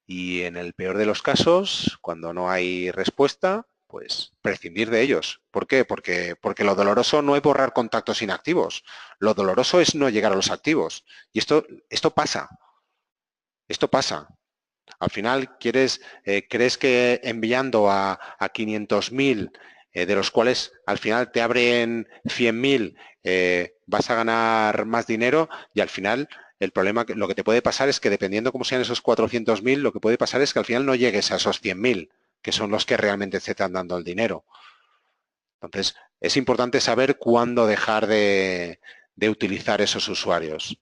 Y en el peor de los casos, cuando no hay respuesta, pues prescindir de ellos. ¿Por qué? Porque lo doloroso no es borrar contactos inactivos. Lo doloroso es no llegar a los activos. Y esto pasa. Esto pasa. Al final, crees que enviando a 500.000, de los cuales al final te abren 100.000, vas a ganar más dinero y al final el problema, lo que te puede pasar es que dependiendo cómo sean esos 400.000, lo que puede pasar es que al final no llegues a esos 100.000, que son los que realmente te están dando el dinero. Entonces, es importante saber cuándo dejar de utilizar esos usuarios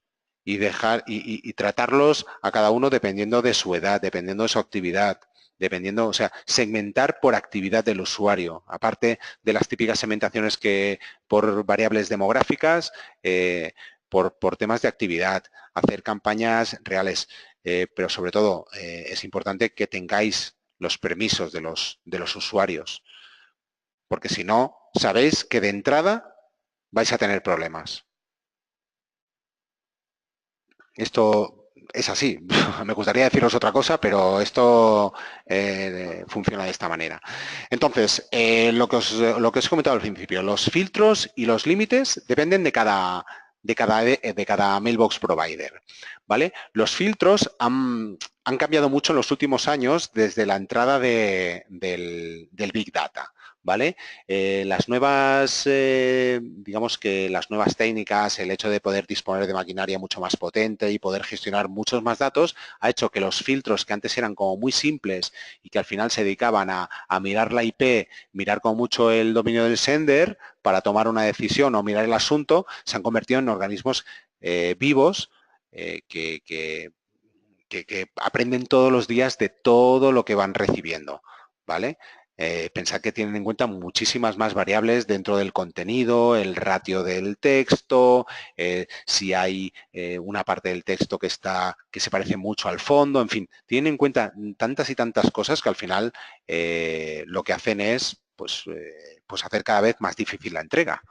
y tratarlos a cada uno dependiendo de su edad, dependiendo de su actividad, dependiendo, o sea, segmentar por actividad del usuario, aparte de las típicas segmentaciones que por variables demográficas, por temas de actividad, hacer campañas reales, pero sobre todo es importante que tengáis los permisos de los usuarios, porque si no, sabéis que de entrada vais a tener problemas. Esto es así. Me gustaría deciros otra cosa, pero esto funciona de esta manera. Entonces, lo que os he comentado al principio, los filtros y los límites dependen de cada mailbox provider. ¿Vale? Los filtros han cambiado mucho en los últimos años desde la entrada del Big Data. ¿vale? Las nuevas, digamos que las nuevas técnicas, el hecho de poder disponer de maquinaria mucho más potente y poder gestionar muchos más datos, ha hecho que los filtros que antes eran como muy simples y que al final se dedicaban a mirar la IP, mirar con mucho el dominio del sender para tomar una decisión o mirar el asunto, se han convertido en organismos vivos que aprenden todos los días de todo lo que van recibiendo, ¿vale? Pensad que tienen en cuenta muchísimas más variables dentro del contenido, el ratio del texto, si hay una parte del texto que se parece mucho al fondo, en fin, tienen en cuenta tantas y tantas cosas que al final lo que hacen es pues hacer cada vez más difícil la entrega,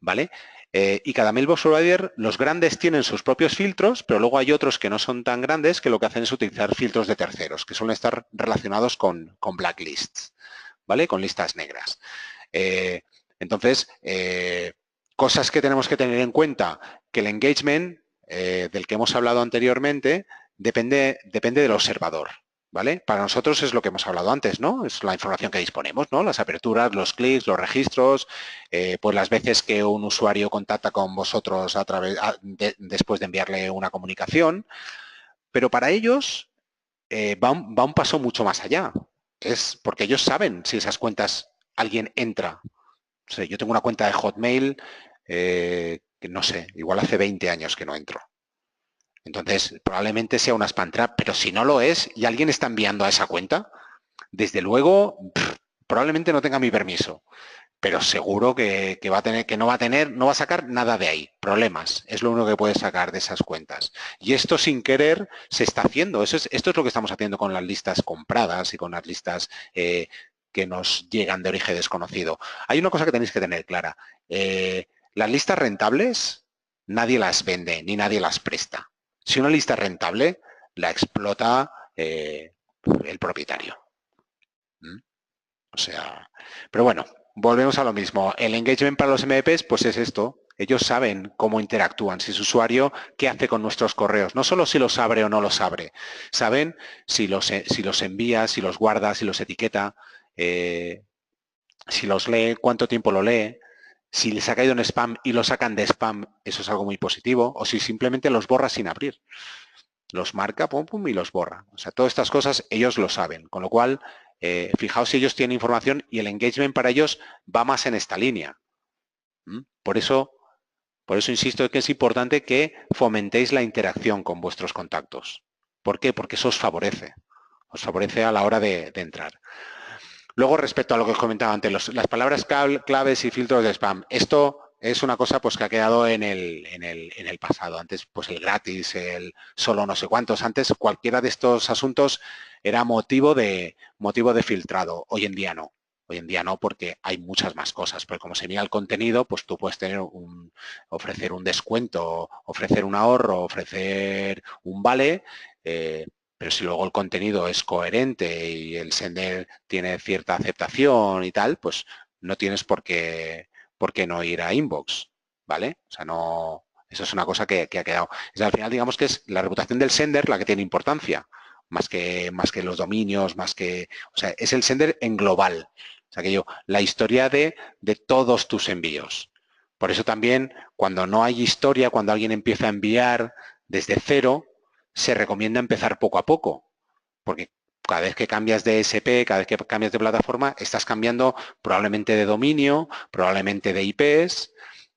¿vale? Y cada mailbox provider, los grandes tienen sus propios filtros, pero luego hay otros que no son tan grandes que lo que hacen es utilizar filtros de terceros, que suelen estar relacionados con blacklists, ¿vale? Con listas negras. Entonces, cosas que tenemos que tener en cuenta, que el engagement, del que hemos hablado anteriormente, depende del observador. ¿Vale? Para nosotros es lo que hemos hablado antes, ¿no? Es la información que disponemos, ¿no? Las aperturas, los clics, los registros, pues las veces que un usuario contacta con vosotros después de enviarle una comunicación, pero para ellos va un paso mucho más allá. Es porque ellos saben si esas cuentas alguien entra. O sea, yo tengo una cuenta de Hotmail que no sé, igual hace 20 años que no entro. Entonces, probablemente sea una spam trap, pero si no lo es y alguien está enviando a esa cuenta, desde luego, probablemente no tenga mi permiso, pero seguro que va a tener, que no va a tener, no va a sacar nada de ahí. Problemas. Es lo único que puede sacar de esas cuentas. Y esto sin querer se está haciendo. Esto es lo que estamos haciendo con las listas compradas y con las listas que nos llegan de origen desconocido. Hay una cosa que tenéis que tener clara. Las listas rentables, nadie las vende ni nadie las presta. Si una lista es rentable, la explota el propietario. ¿Mm? O sea, pero bueno, volvemos a lo mismo. El engagement para los MVPs, pues es esto. Ellos saben cómo interactúan, si su usuario, qué hace con nuestros correos. No solo si los abre o no los abre. Saben si los envía, si los guarda, si los etiqueta, eh, si los lee, cuánto tiempo lo lee. Si les ha caído en spam y lo sacan de spam, eso es algo muy positivo. O si simplemente los borra sin abrir. Los marca, pum, pum, y los borra. O sea, todas estas cosas ellos lo saben. Con lo cual, fijaos si ellos tienen información y el engagement para ellos va más en esta línea. ¿Mm? Por eso insisto en que es importante que fomentéis la interacción con vuestros contactos. ¿Por qué? Porque eso os favorece. Os favorece a la hora de entrar. Luego, respecto a lo que os comentaba antes, las palabras claves y filtros de spam. Esto es una cosa pues que ha quedado en el pasado. Antes, pues el gratis, el solo no sé cuántos. Antes, cualquiera de estos asuntos era motivo de filtrado. Hoy en día no. Hoy en día no, porque hay muchas más cosas. Porque como se mira el contenido, pues tú puedes ofrecer un descuento, ofrecer un ahorro, ofrecer un vale, pero si luego el contenido es coherente y el sender tiene cierta aceptación y tal, pues no tienes por qué no ir a inbox, ¿vale? O sea, no, eso es una cosa que ha quedado. Es, al final, digamos que es la reputación del sender la que tiene importancia, más que los dominios, o sea, es el sender en global. O sea, la historia de todos tus envíos. Por eso también, cuando no hay historia, cuando alguien empieza a enviar desde cero, se recomienda empezar poco a poco, porque cada vez que cambias de SP, cada vez que cambias de plataforma, estás cambiando probablemente de dominio, probablemente de IPs,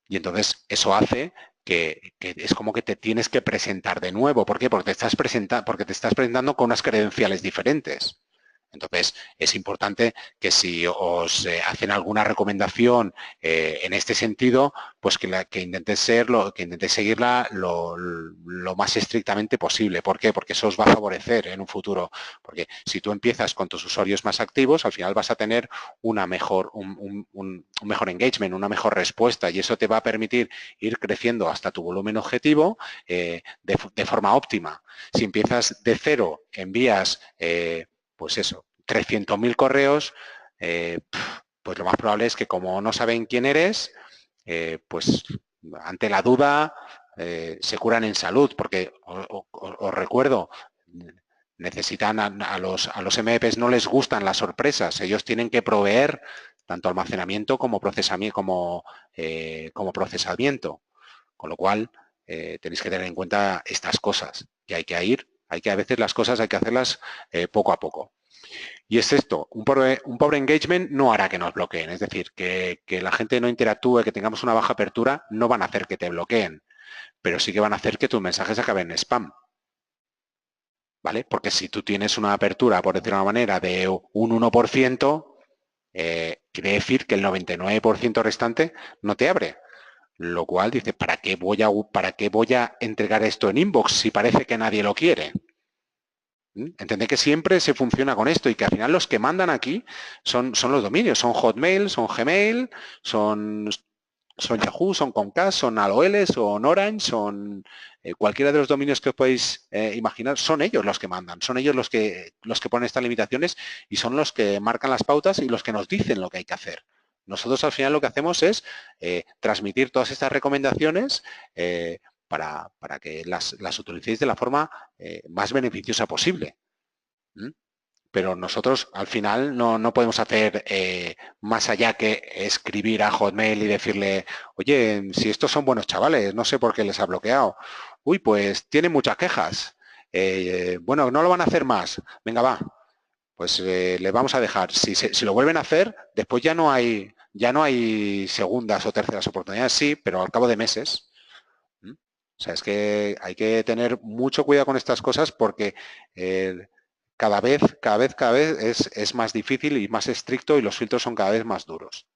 y entonces eso hace que es como que te tienes que presentar de nuevo. ¿Por qué? Porque porque te estás presentando con unas credenciales diferentes. Entonces, es importante que si os hacen alguna recomendación en este sentido, pues que intentes seguirla lo más estrictamente posible. ¿Por qué? Porque eso os va a favorecer en un futuro. Porque si tú empiezas con tus usuarios más activos, al final vas a tener un mejor engagement, una mejor respuesta, y eso te va a permitir ir creciendo hasta tu volumen objetivo de forma óptima. Si empiezas de cero, envías pues eso, 300.000 correos, pues lo más probable es que como no saben quién eres, pues ante la duda se curan en salud, porque os recuerdo, necesitan a los MVPs no les gustan las sorpresas, ellos tienen que proveer tanto almacenamiento como procesamiento, como procesamiento, con lo cual tenéis que tener en cuenta estas cosas y hay que a veces las cosas hay que hacerlas poco a poco. Y es esto, un pobre engagement no hará que nos bloqueen, es decir, que la gente no interactúe, que tengamos una baja apertura, no van a hacer que te bloqueen, pero sí que van a hacer que tus mensajes acaben en spam. ¿Vale? Porque si tú tienes una apertura, por decirlo de una manera, de un 1%, quiere decir que el 99% restante no te abre. Lo cual dice, ¿para qué voy a entregar esto en inbox si parece que nadie lo quiere? Entended que siempre se funciona con esto y que al final los que mandan aquí son los dominios, son Hotmail, son Gmail, son Yahoo, son Comcast, son AOL, son Orange, son cualquiera de los dominios que os podéis imaginar, son ellos los que mandan, son ellos los que ponen estas limitaciones y son los que marcan las pautas y los que nos dicen lo que hay que hacer. Nosotros al final lo que hacemos es transmitir todas estas recomendaciones para que las utilicéis de la forma más beneficiosa posible. Pero nosotros al final no podemos hacer más allá que escribir a Hotmail y decirle, oye, si estos son buenos chavales, no sé por qué les ha bloqueado. Uy, pues tienen muchas quejas. Bueno, no lo van a hacer más. Venga, va. Pues les vamos a dejar. Si lo vuelven a hacer, después ya no hay segundas o terceras oportunidades, sí, pero al cabo de meses. O sea, es que hay que tener mucho cuidado con estas cosas porque cada vez es más difícil y más estricto y los filtros son cada vez más duros.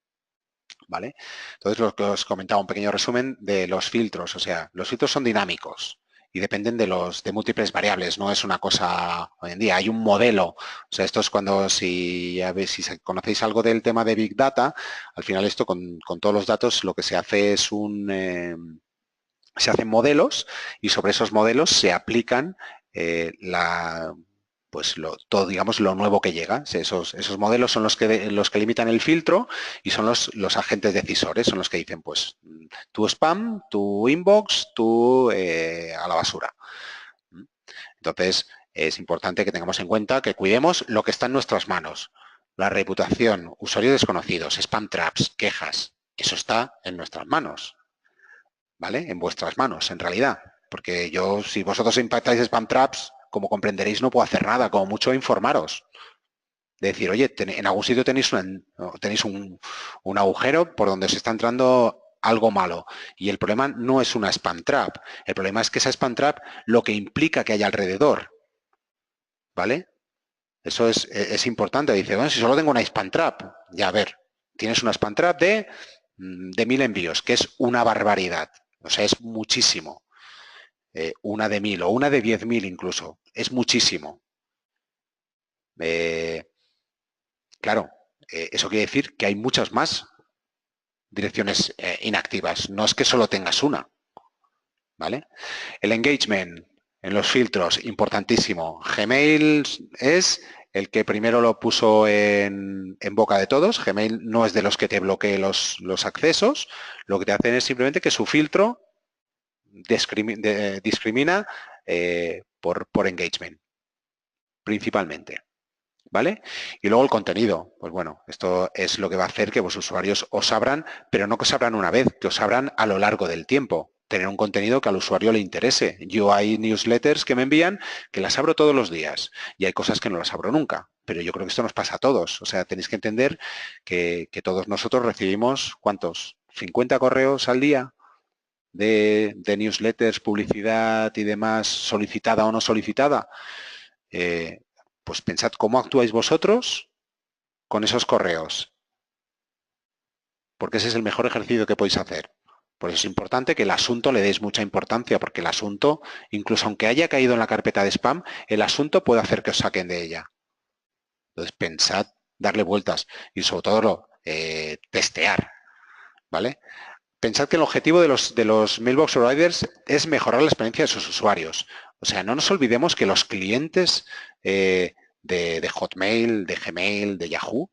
¿Vale? Entonces, lo que os comentaba, un pequeño resumen de los filtros. O sea, los filtros son dinámicos y dependen de múltiples variables, no es una cosa hoy en día, hay un modelo. O sea, esto es cuando, si conocéis algo del tema de Big Data, al final esto con todos los datos lo que se hace es se hacen modelos y sobre esos modelos se aplican todo, digamos, lo nuevo que llega. Esos modelos son los que limitan el filtro y son los agentes decisores, son los que dicen, pues, tu spam, tu inbox, tu a la basura. Entonces, es importante que tengamos en cuenta que cuidemos lo que está en nuestras manos. La reputación, usuarios desconocidos, spam traps, quejas, eso está en nuestras manos. ¿Vale? En vuestras manos, en realidad. Porque si vosotros impactáis spam traps, como comprenderéis, no puedo hacer nada, como mucho informaros. De decir, oye, en algún sitio tenéis un agujero por donde se está entrando algo malo. Y el problema no es una spam trap. El problema es que esa spam trap lo que implica que haya alrededor. ¿Vale? Eso es importante. Dice, bueno, si solo tengo una spam trap, ya a ver, tienes una spam trap de 1000 envíos, que es una barbaridad. O sea, es muchísimo. Una de 1000 o una de 10.000 incluso. Es muchísimo. Claro, eso quiere decir que hay muchas más direcciones inactivas. No es que solo tengas una. ¿Vale? El engagement en los filtros, importantísimo. Gmail es el que primero lo puso en boca de todos. Gmail no es de los que te bloquee los accesos. Lo que te hacen es simplemente que su filtro discrimina por engagement, principalmente. ¿Vale? Y luego el contenido. Pues bueno, esto es lo que va a hacer que vuestros usuarios os abran, pero no que os abran una vez, que os abran a lo largo del tiempo. Tener un contenido que al usuario le interese. Yo hay newsletters que me envían que las abro todos los días y hay cosas que no las abro nunca. Pero yo creo que esto nos pasa a todos. O sea, tenéis que entender que todos nosotros recibimos, ¿cuántos? 50 correos al día de newsletters, publicidad y demás, solicitada o no solicitada. Pues pensad cómo actuáis vosotros con esos correos, porque ese es el mejor ejercicio que podéis hacer. Por eso es importante que el asunto le deis mucha importancia, porque el asunto, incluso aunque haya caído en la carpeta de spam, el asunto puede hacer que os saquen de ella. Entonces pensad, darle vueltas y sobre todo testear, ¿vale? Pensad que el objetivo de los mailbox providers es mejorar la experiencia de sus usuarios. O sea, no nos olvidemos que los clientes de Hotmail, de Gmail, de Yahoo,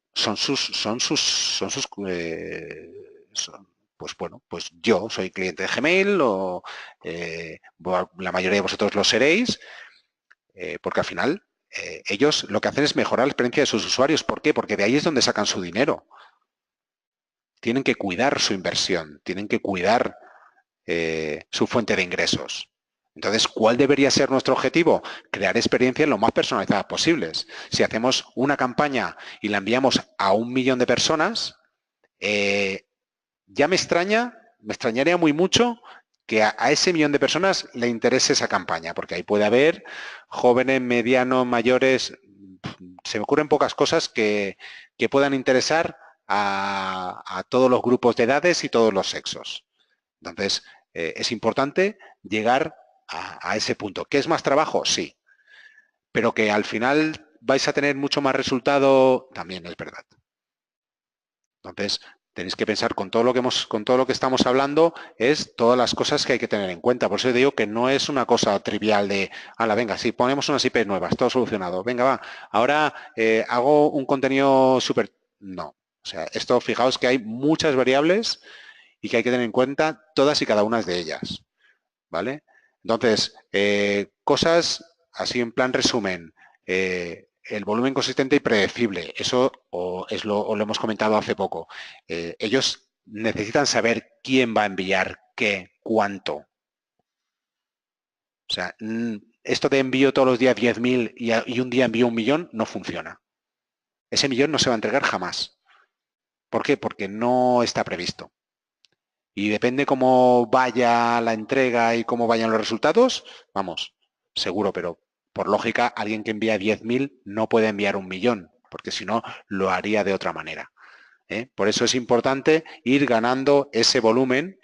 pues bueno, pues yo soy cliente de Gmail o la mayoría de vosotros lo seréis, porque al final ellos lo que hacen es mejorar la experiencia de sus usuarios. ¿Por qué? Porque de ahí es donde sacan su dinero. Tienen que cuidar su inversión, tienen que cuidar su fuente de ingresos. Entonces, ¿cuál debería ser nuestro objetivo? Crear experiencias lo más personalizadas posibles. Si hacemos una campaña y la enviamos a 1 millón de personas, ya me extrañaría muy mucho que a ese 1 millón de personas le interese esa campaña, porque ahí puede haber jóvenes, medianos, mayores, se me ocurren pocas cosas que puedan interesar a todos los grupos de edades y todos los sexos. Entonces, es importante llegar a ese punto. ¿Qué es más trabajo? Sí. Pero que al final vais a tener mucho más resultado, también es verdad. Entonces, tenéis que pensar con todo lo que estamos hablando, es todas las cosas que hay que tener en cuenta. Por eso digo que no es una cosa trivial de, ala, venga, sí, ponemos unas IP nuevas, todo solucionado. Venga, va, ahora hago un contenido súper... No. O sea, esto, fijaos que hay muchas variables y que hay que tener en cuenta todas y cada una de ellas. ¿Vale? Entonces, cosas así en plan resumen. El volumen consistente y predecible, eso o lo hemos comentado hace poco. Ellos necesitan saber quién va a enviar qué, cuánto. O sea, esto de envío todos los días 10.000 y un día envío 1 millón no funciona. Ese millón no se va a entregar jamás. ¿Por qué? Porque no está previsto. Y depende cómo vaya la entrega y cómo vayan los resultados, vamos, seguro, pero por lógica, alguien que envía 10.000 no puede enviar 1 millón, porque si no, lo haría de otra manera. Por eso es importante ir ganando ese volumen,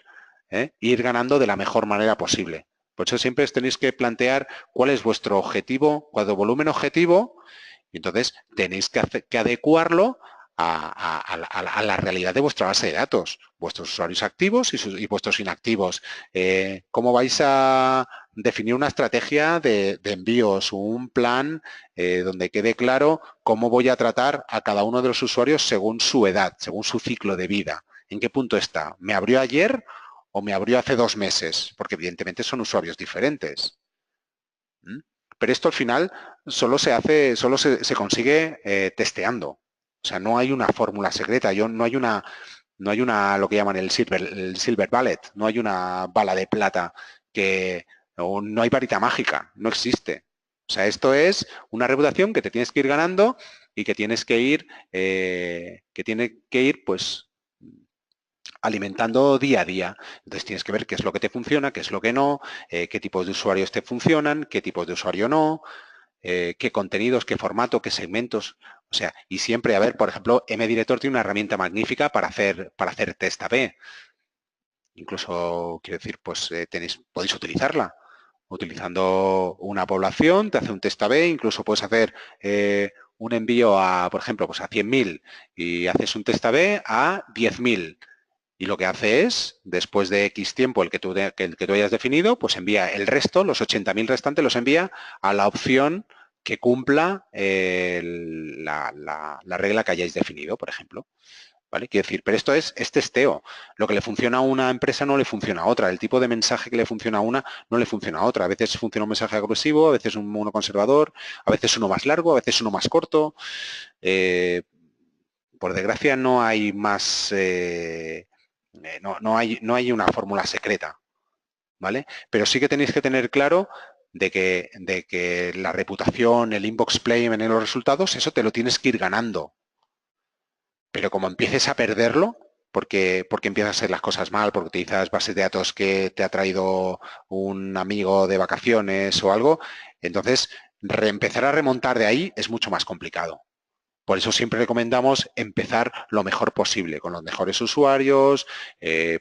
ir ganando de la mejor manera posible. Por eso siempre tenéis que plantear cuál es vuestro objetivo, vuestro volumen objetivo, y entonces tenéis que adecuarlo a la realidad de vuestra base de datos, vuestros usuarios activos y vuestros inactivos. ¿Cómo vais a definir una estrategia de envíos, un plan donde quede claro cómo voy a tratar a cada uno de los usuarios según su edad, según su ciclo de vida? ¿En qué punto está? ¿Me abrió ayer o me abrió hace 2 meses? Porque evidentemente son usuarios diferentes. Pero esto al final solo se consigue testeando. O sea, no hay una fórmula secreta, no hay una, lo que llaman el silver bullet, no hay una bala de plata o no hay varita mágica, no existe. O sea, esto es una reputación que te tienes que ir ganando y que tienes que ir, pues, alimentando día a día. Entonces tienes que ver qué es lo que te funciona, qué es lo que no, qué tipos de usuarios te funcionan, qué tipos de usuario no, qué contenidos, qué formato, qué segmentos. O sea, y siempre, a ver, por ejemplo, MDirector tiene una herramienta magnífica para hacer test A/B. Incluso, quiero decir, pues podéis utilizarla. Utilizando una población, te hace un test A/B, incluso puedes hacer un envío a, por ejemplo, pues a 100.000 y haces un test A/B a 10.000. Y lo que hace es, después de X tiempo el que tú hayas definido, pues envía el resto, los 80.000 restantes, los envía a la opción que cumpla la regla que hayáis definido, por ejemplo. ¿Vale? Quiero decir, pero esto es testeo. Lo que le funciona a una empresa no le funciona a otra. El tipo de mensaje que le funciona a una no le funciona a otra. A veces funciona un mensaje agresivo, a veces uno conservador, a veces uno más largo, a veces uno más corto. Por desgracia no hay más... no hay una fórmula secreta, ¿vale? Pero sí que tenéis que tener claro de que la reputación, el inbox play en los resultados, eso te lo tienes que ir ganando. Pero como empieces a perderlo, porque empiezas a hacer las cosas mal, porque utilizas bases de datos que te ha traído un amigo de vacaciones o algo, entonces empezar a remontar de ahí es mucho más complicado. Por eso siempre recomendamos empezar lo mejor posible, con los mejores usuarios,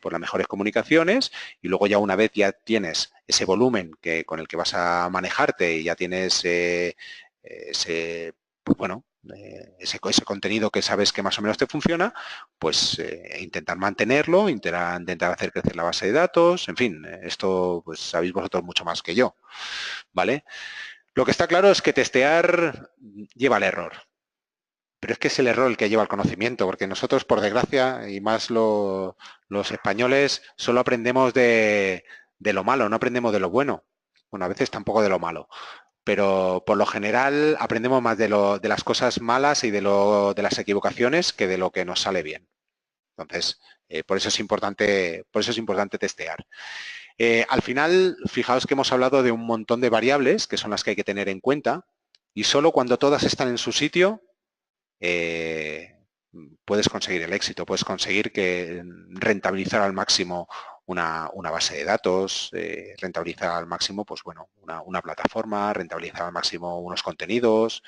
por las mejores comunicaciones, y luego ya una vez ya tienes ese volumen con el que vas a manejarte y ya tienes pues bueno, ese contenido que sabes que más o menos te funciona, pues intentar mantenerlo, intentar hacer crecer la base de datos, en fin, esto pues sabéis vosotros mucho más que yo, ¿vale? Lo que está claro es que testear lleva al error. Pero es que es el error el que lleva al conocimiento, porque nosotros, por desgracia, y más los españoles, solo aprendemos de lo malo, no aprendemos de lo bueno. Bueno, a veces tampoco de lo malo. pero por lo general aprendemos más de las cosas malas y de las equivocaciones que de lo que nos sale bien. Entonces, por eso es importante testear. Al final, fijaos que hemos hablado de un montón de variables que son las que hay que tener en cuenta y solo cuando todas están en su sitio puedes conseguir el éxito, puedes conseguir rentabilizar al máximo una base de datos, rentabilizar al máximo, pues bueno, una plataforma, rentabilizar al máximo unos contenidos,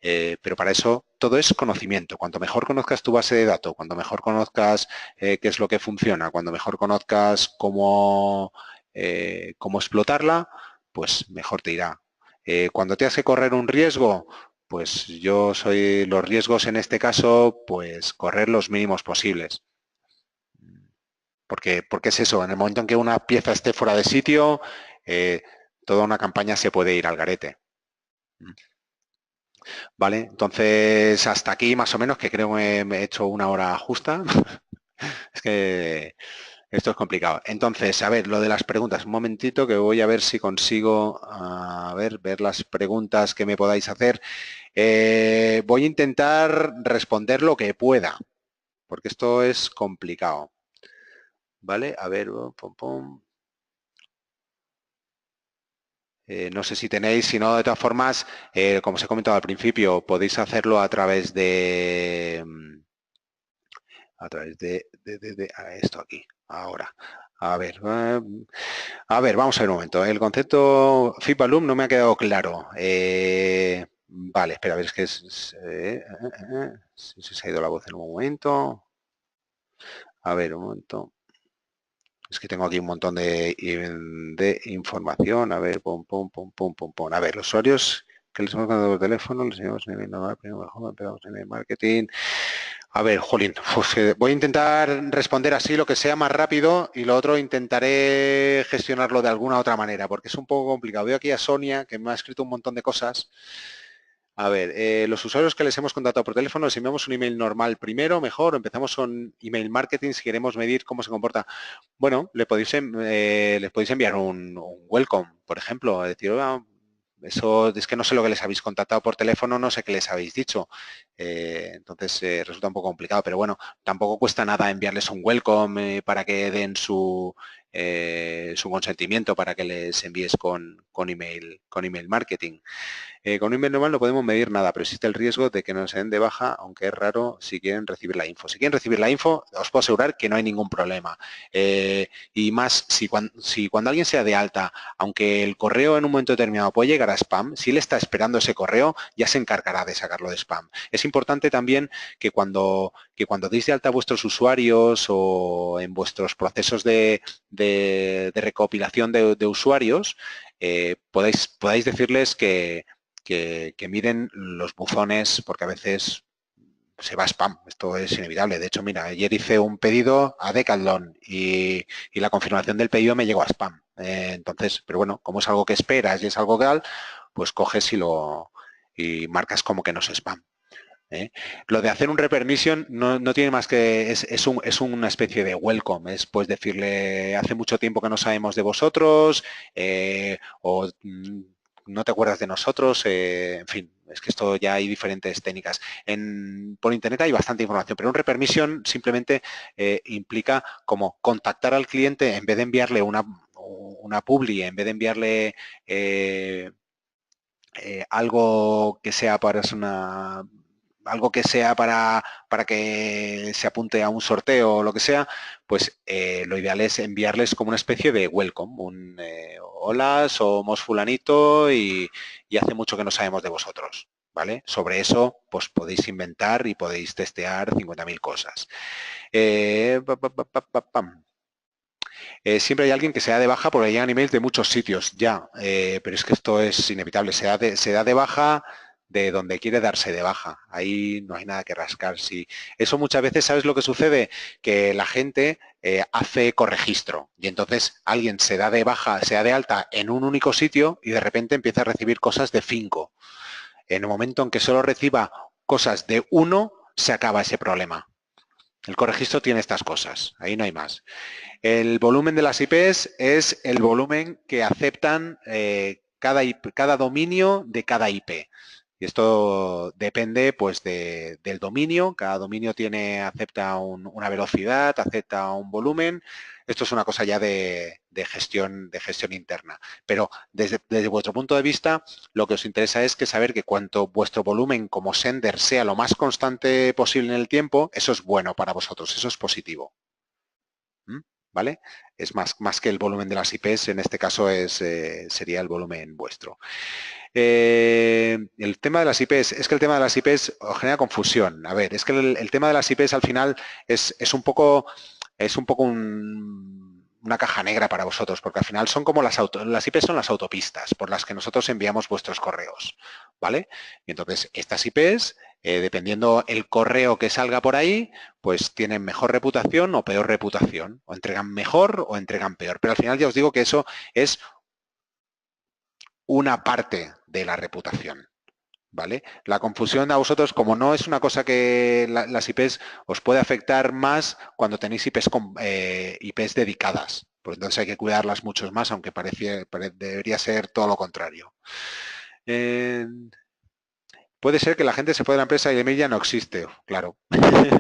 pero para eso todo es conocimiento. Cuanto mejor conozcas tu base de datos, cuanto mejor conozcas qué es lo que funciona, cuando mejor conozcas cómo explotarla, pues mejor te irá. Cuando te hace correr un riesgo, pues yo soy los riesgos en este caso, pues correr los mínimos posibles. Porque es eso, en el momento en que una pieza esté fuera de sitio, toda una campaña se puede ir al garete. Vale, entonces hasta aquí más o menos, que creo que me he hecho una hora justa. Es que esto es complicado. Entonces, a ver, lo de las preguntas. Un momentito que voy a ver si consigo, ver las preguntas que me podáis hacer. Voy a intentar responder lo que pueda, porque esto es complicado. ¿Vale? A ver, pum, pum. No sé si tenéis, si no, de todas formas, como os he comentado al principio, podéis hacerlo a través de esto aquí, ahora. A ver, vamos a ver un momento. El concepto FIPALUM no me ha quedado claro. Vale, espera, a ver, es que se ha ido la voz en un momento. A ver, un momento. Es que tengo aquí un montón de información. A ver, pum, pum, pum, pum, pum, pum. A ver, los usuarios que les hemos dado por teléfono, les enseñamos en el normal, primero mejor, empezamos en el marketing. A ver, Jolín, pues, voy a intentar responder así lo que sea más rápido y lo otro intentaré gestionarlo de alguna otra manera, porque es un poco complicado. Veo aquí a Sonia, que me ha escrito un montón de cosas. A ver, los usuarios que les hemos contactado por teléfono, les enviamos un email normal primero, mejor, empezamos con email marketing si queremos medir cómo se comporta. Bueno, les podéis enviar un welcome, por ejemplo, decir, eso es que no sé lo que les habéis contactado por teléfono, no sé qué les habéis dicho. Entonces resulta un poco complicado, pero bueno, tampoco cuesta nada enviarles un welcome para que den su consentimiento para que les envíes con email marketing. Con un email normal no podemos medir nada, pero existe el riesgo de que nos den de baja, aunque es raro si quieren recibir la info. Si quieren recibir la info, os puedo asegurar que no hay ningún problema. Y más, si cuando alguien sea de alta, aunque el correo en un momento determinado puede llegar a spam, si él está esperando ese correo, ya se encargará de sacarlo de spam. Es importante también que cuando deis de alta a vuestros usuarios o en vuestros procesos de recopilación de usuarios, podáis decirles que miren los buzones, porque a veces se va a spam, esto es inevitable. De hecho, mira, ayer hice un pedido a Decathlon y la confirmación del pedido me llegó a spam. Entonces, pero bueno, como es algo que esperas y es algo tal, pues coges y marcas como que no es spam. Lo de hacer un repermission no tiene más que, es una especie de welcome, es pues decirle, hace mucho tiempo que no sabemos de vosotros, o no te acuerdas de nosotros, en fin, es que esto ya hay diferentes técnicas. Por internet hay bastante información, pero un repermission simplemente implica como contactar al cliente en vez de enviarle una publi, en vez de enviarle algo que sea algo que sea para que se apunte a un sorteo o lo que sea, pues lo ideal es enviarles como una especie de welcome, hola, somos fulanito y hace mucho que no sabemos de vosotros, ¿vale? Sobre eso, pues podéis inventar y podéis testear 50.000 cosas. Siempre hay alguien que se da de baja porque llegan emails de muchos sitios, ya, pero es que esto es inevitable, se da de baja de donde quiere darse de baja, ahí no hay nada que rascar. Sí. Eso muchas veces, ¿sabes lo que sucede? Que la gente hace corregistro y entonces alguien se da de baja, se da de alta en un único sitio y de repente empieza a recibir cosas de 5. En el momento en que solo reciba cosas de 1, se acaba ese problema. El corregistro tiene estas cosas, ahí no hay más. El volumen de las IPs es el volumen que aceptan cada dominio de cada IP. Y esto depende pues del dominio. Cada dominio acepta una velocidad, acepta un volumen. Esto es una cosa ya de gestión interna. Pero desde vuestro punto de vista, lo que os interesa es saber que cuanto vuestro volumen como sender sea lo más constante posible en el tiempo, eso es bueno para vosotros, eso es positivo. ¿Vale? Es más que el volumen de las IPs, en este caso sería el volumen vuestro. El tema de las IPs, es que el tema de las IPs os genera confusión. A ver, es que el tema de las IPs al final es un poco una caja negra para vosotros, porque al final son como las IPs son las autopistas por las que nosotros enviamos vuestros correos, ¿vale? Y entonces estas IPs, dependiendo el correo que salga por ahí, pues tienen mejor reputación o peor reputación, o entregan mejor o entregan peor. Pero al final ya os digo que eso es una parte de la reputación, ¿vale? La confusión a vosotros, como no es una cosa que las IPs os puede afectar más cuando tenéis IPs dedicadas, pues entonces hay que cuidarlas mucho más, aunque debería ser todo lo contrario. Puede ser que la gente se fue de la empresa y el email ya no existe. Claro,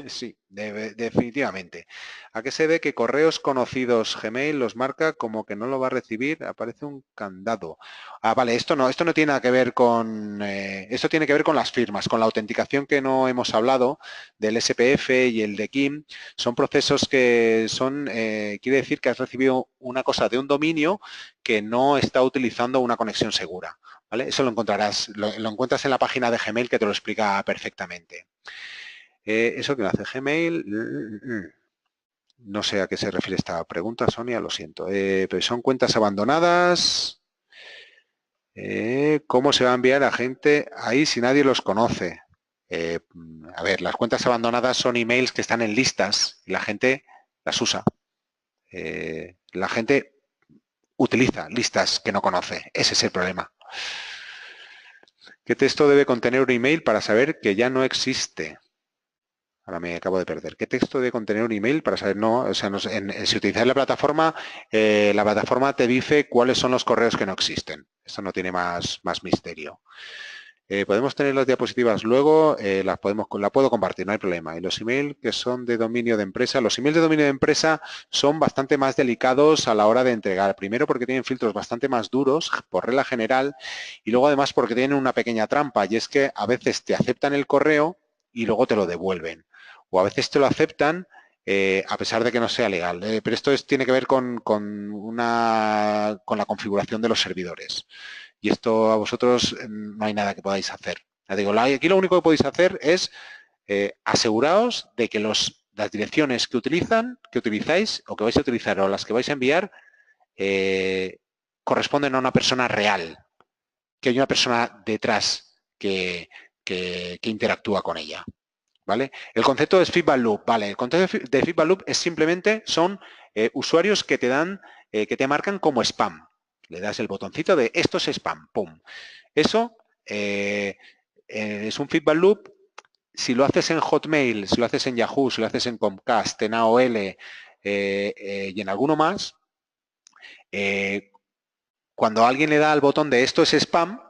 sí, definitivamente. ¿A qué se ve que correos conocidos Gmail los marca como que no lo va a recibir? Aparece un candado. Ah, vale, esto no tiene nada que ver con... esto tiene que ver con las firmas, con la autenticación que no hemos hablado, del SPF y el de KIM. Son procesos que son... quiere decir que has recibido una cosa de un dominio que no está utilizando una conexión segura. ¿Vale? Eso lo encontrarás, lo encuentras en la página de Gmail que te lo explica perfectamente. Eso que lo hace Gmail, no sé a qué se refiere esta pregunta, Sonia, lo siento. Pero son cuentas abandonadas. ¿Cómo se va a enviar a gente ahí si nadie los conoce? A ver, las cuentas abandonadas son emails que están en listas y la gente las usa. La gente utiliza listas que no conoce. Ese es el problema. ¿Qué texto debe contener un email para saber que ya no existe? Ahora me acabo de perder. ¿Qué texto debe contener un email para saber? No, o sea, si utilizáis la plataforma te dice cuáles son los correos que no existen. Esto no tiene más misterio. Podemos tener las diapositivas luego, la puedo compartir, no hay problema. Y los emails que son de dominio de empresa, los emails de dominio de empresa son bastante más delicados a la hora de entregar. Primero porque tienen filtros bastante más duros, por regla general, y luego además porque tienen una pequeña trampa, y es que a veces te aceptan el correo y luego te lo devuelven. O a veces te lo aceptan a pesar de que no sea legal. Pero esto tiene que ver con la configuración de los servidores. Y esto a vosotros no hay nada que podáis hacer. Ya digo, aquí lo único que podéis hacer es aseguraos de que las direcciones que utilizáis o que vais a utilizar o las que vais a enviar corresponden a una persona real, que hay una persona detrás que interactúa con ella. ¿Vale? El concepto es feedback loop. Vale, el concepto de feedback loop es simplemente son usuarios que te marcan como spam. Le das el botoncito de esto es spam, pum. Eso es un feedback loop. Si lo haces en Hotmail, si lo haces en Yahoo, si lo haces en Comcast, en AOL y en alguno más, cuando alguien le da al botón de esto es spam,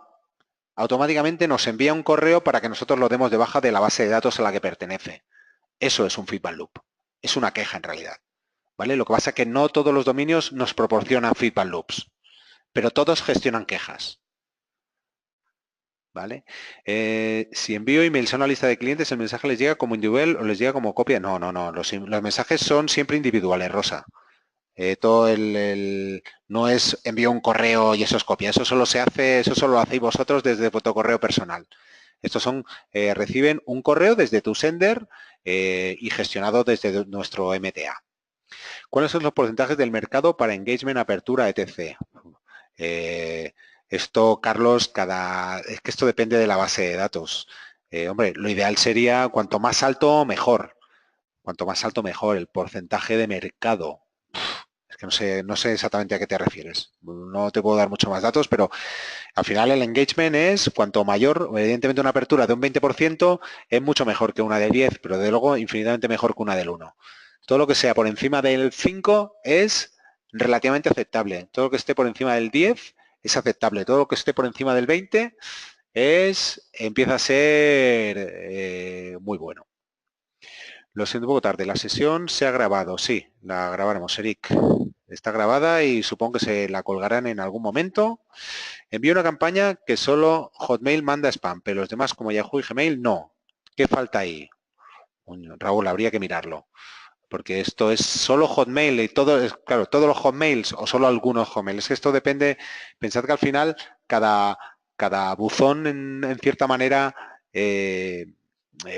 automáticamente nos envía un correo para que nosotros lo demos de baja de la base de datos a la que pertenece. Eso es un feedback loop. Es una queja en realidad. ¿Vale? Lo que pasa es que no todos los dominios nos proporcionan feedback loops, pero todos gestionan quejas. ¿Vale? Si envío emails a una lista de clientes, ¿el mensaje les llega como individual o les llega como copia? No. Los mensajes son siempre individuales, Rosa. No es envío un correo y eso es copia. Eso solo lo hacéis vosotros desde vuestro correo personal. Estos reciben un correo desde tu sender y gestionado desde nuestro MTA. ¿Cuáles son los porcentajes del mercado para engagement, apertura, etc.? Esto, Carlos, es que esto depende de la base de datos. Hombre, lo ideal sería cuanto más alto, mejor. Cuanto más alto, mejor. El porcentaje de mercado. Es que no sé exactamente a qué te refieres. No te puedo dar mucho más datos, pero al final el engagement es cuanto mayor, evidentemente una apertura de un 20% es mucho mejor que una de 10, pero de luego infinitamente mejor que una del 1. Todo lo que sea por encima del 5 es relativamente aceptable. Todo lo que esté por encima del 10 es aceptable. Todo lo que esté por encima del 20 empieza a ser muy bueno. Lo siento un poco tarde. La sesión se ha grabado. Sí, la grabaremos, Eric. Está grabada y supongo que se la colgarán en algún momento. Envío una campaña que solo Hotmail manda spam, pero los demás como Yahoo y Gmail no. ¿Qué falta ahí? Raúl, habría que mirarlo. Porque esto es solo Hotmail y todo, claro, todos los Hotmails o solo algunos Hotmails. Es que esto depende, pensad que al final cada buzón en cierta manera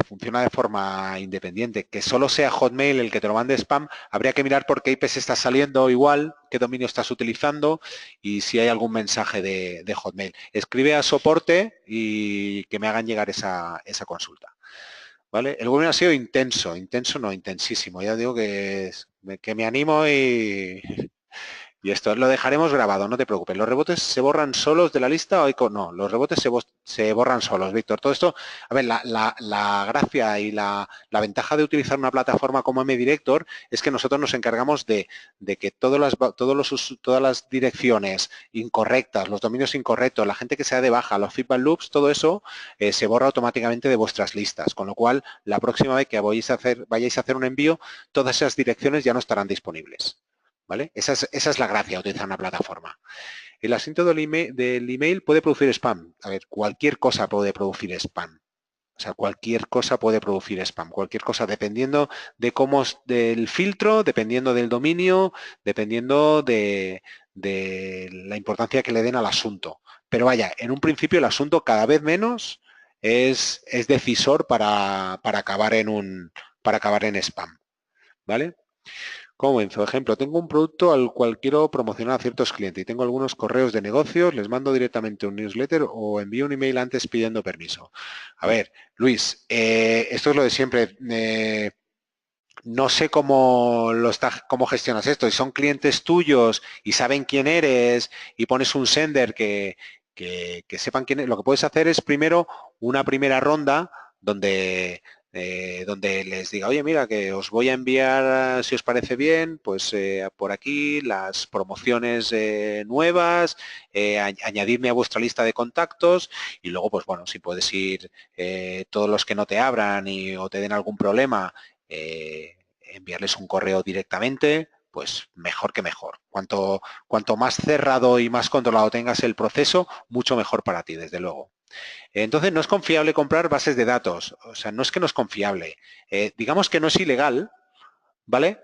funciona de forma independiente. Que solo sea Hotmail el que te lo mande spam, habría que mirar por qué IPs está saliendo igual, qué dominio estás utilizando y si hay algún mensaje de Hotmail. Escribe a soporte y que me hagan llegar esa consulta. ¿Vale? El webinar ha sido intenso no, intensísimo. Ya digo que me animo y esto lo dejaremos grabado, no te preocupes. ¿Los rebotes se borran solos de la lista o hay no, los rebotes se borran solos, Víctor. Todo esto, a ver, la gracia y la ventaja de utilizar una plataforma como MDirector es que nosotros nos encargamos de que todas las direcciones incorrectas, los dominios incorrectos, la gente que sea de baja, los feedback loops, todo eso se borra automáticamente de vuestras listas. Con lo cual, la próxima vez que vayáis a hacer un envío, todas esas direcciones ya no estarán disponibles. ¿Vale? Esa es la gracia de utilizar una plataforma. El asiento del email puede producir spam. A ver, cualquier cosa puede producir spam. O sea, cualquier cosa puede producir spam. Cualquier cosa dependiendo de cómo del filtro, dependiendo del dominio, dependiendo de la importancia que le den al asunto. Pero vaya, en un principio el asunto cada vez menos es decisor para acabar en spam. ¿Vale? Comienzo. Ejemplo, tengo un producto al cual quiero promocionar a ciertos clientes y tengo algunos correos de negocios, les mando directamente un newsletter o envío un email antes pidiendo permiso. A ver, Luis, esto es lo de siempre. No sé cómo gestionas esto. Si son clientes tuyos y saben quién eres y pones un sender que sepan quién es, lo que puedes hacer es primero una primera ronda donde les diga, oye, mira, que os voy a enviar, si os parece bien, pues por aquí las promociones nuevas, añadidme a vuestra lista de contactos y luego, pues bueno, si puedes ir todos los que no te abran o te den algún problema, enviarles un correo directamente, pues mejor que mejor. Cuanto más cerrado y más controlado tengas el proceso, mucho mejor para ti, desde luego. Entonces, no es confiable comprar bases de datos. O sea, no es que no es confiable. Digamos que no es ilegal, ¿vale?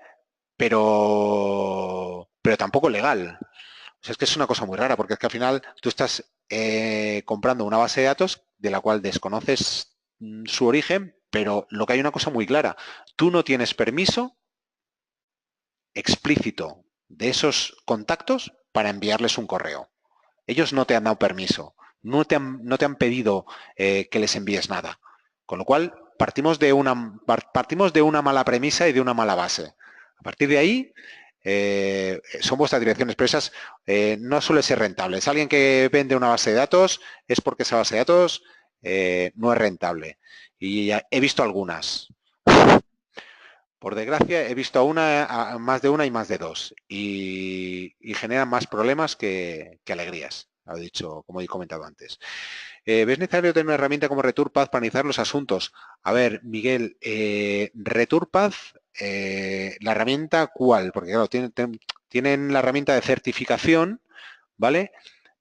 Pero tampoco legal. O sea, es que es una cosa muy rara, porque es que al final tú estás comprando una base de datos de la cual desconoces su origen, pero lo que hay una cosa muy clara. Tú no tienes permiso explícito de esos contactos para enviarles un correo. Ellos no te han dado permiso, no te han pedido que les envíes nada. Con lo cual, partimos de una mala premisa y de una mala base. A partir de ahí, son vuestras direcciones, pero esas no suele ser rentable. Es alguien que vende una base de datos, es porque esa base de datos no es rentable. Y ya he visto algunas. Por desgracia, he visto más de una y más de dos. Y generan más problemas que alegrías, lo he dicho, como he comentado antes. ¿Ves necesario tener una herramienta como ReturPath para analizar los asuntos? A ver, Miguel, ReturPath, ¿la herramienta cuál? Porque claro, tienen la herramienta de certificación, ¿vale?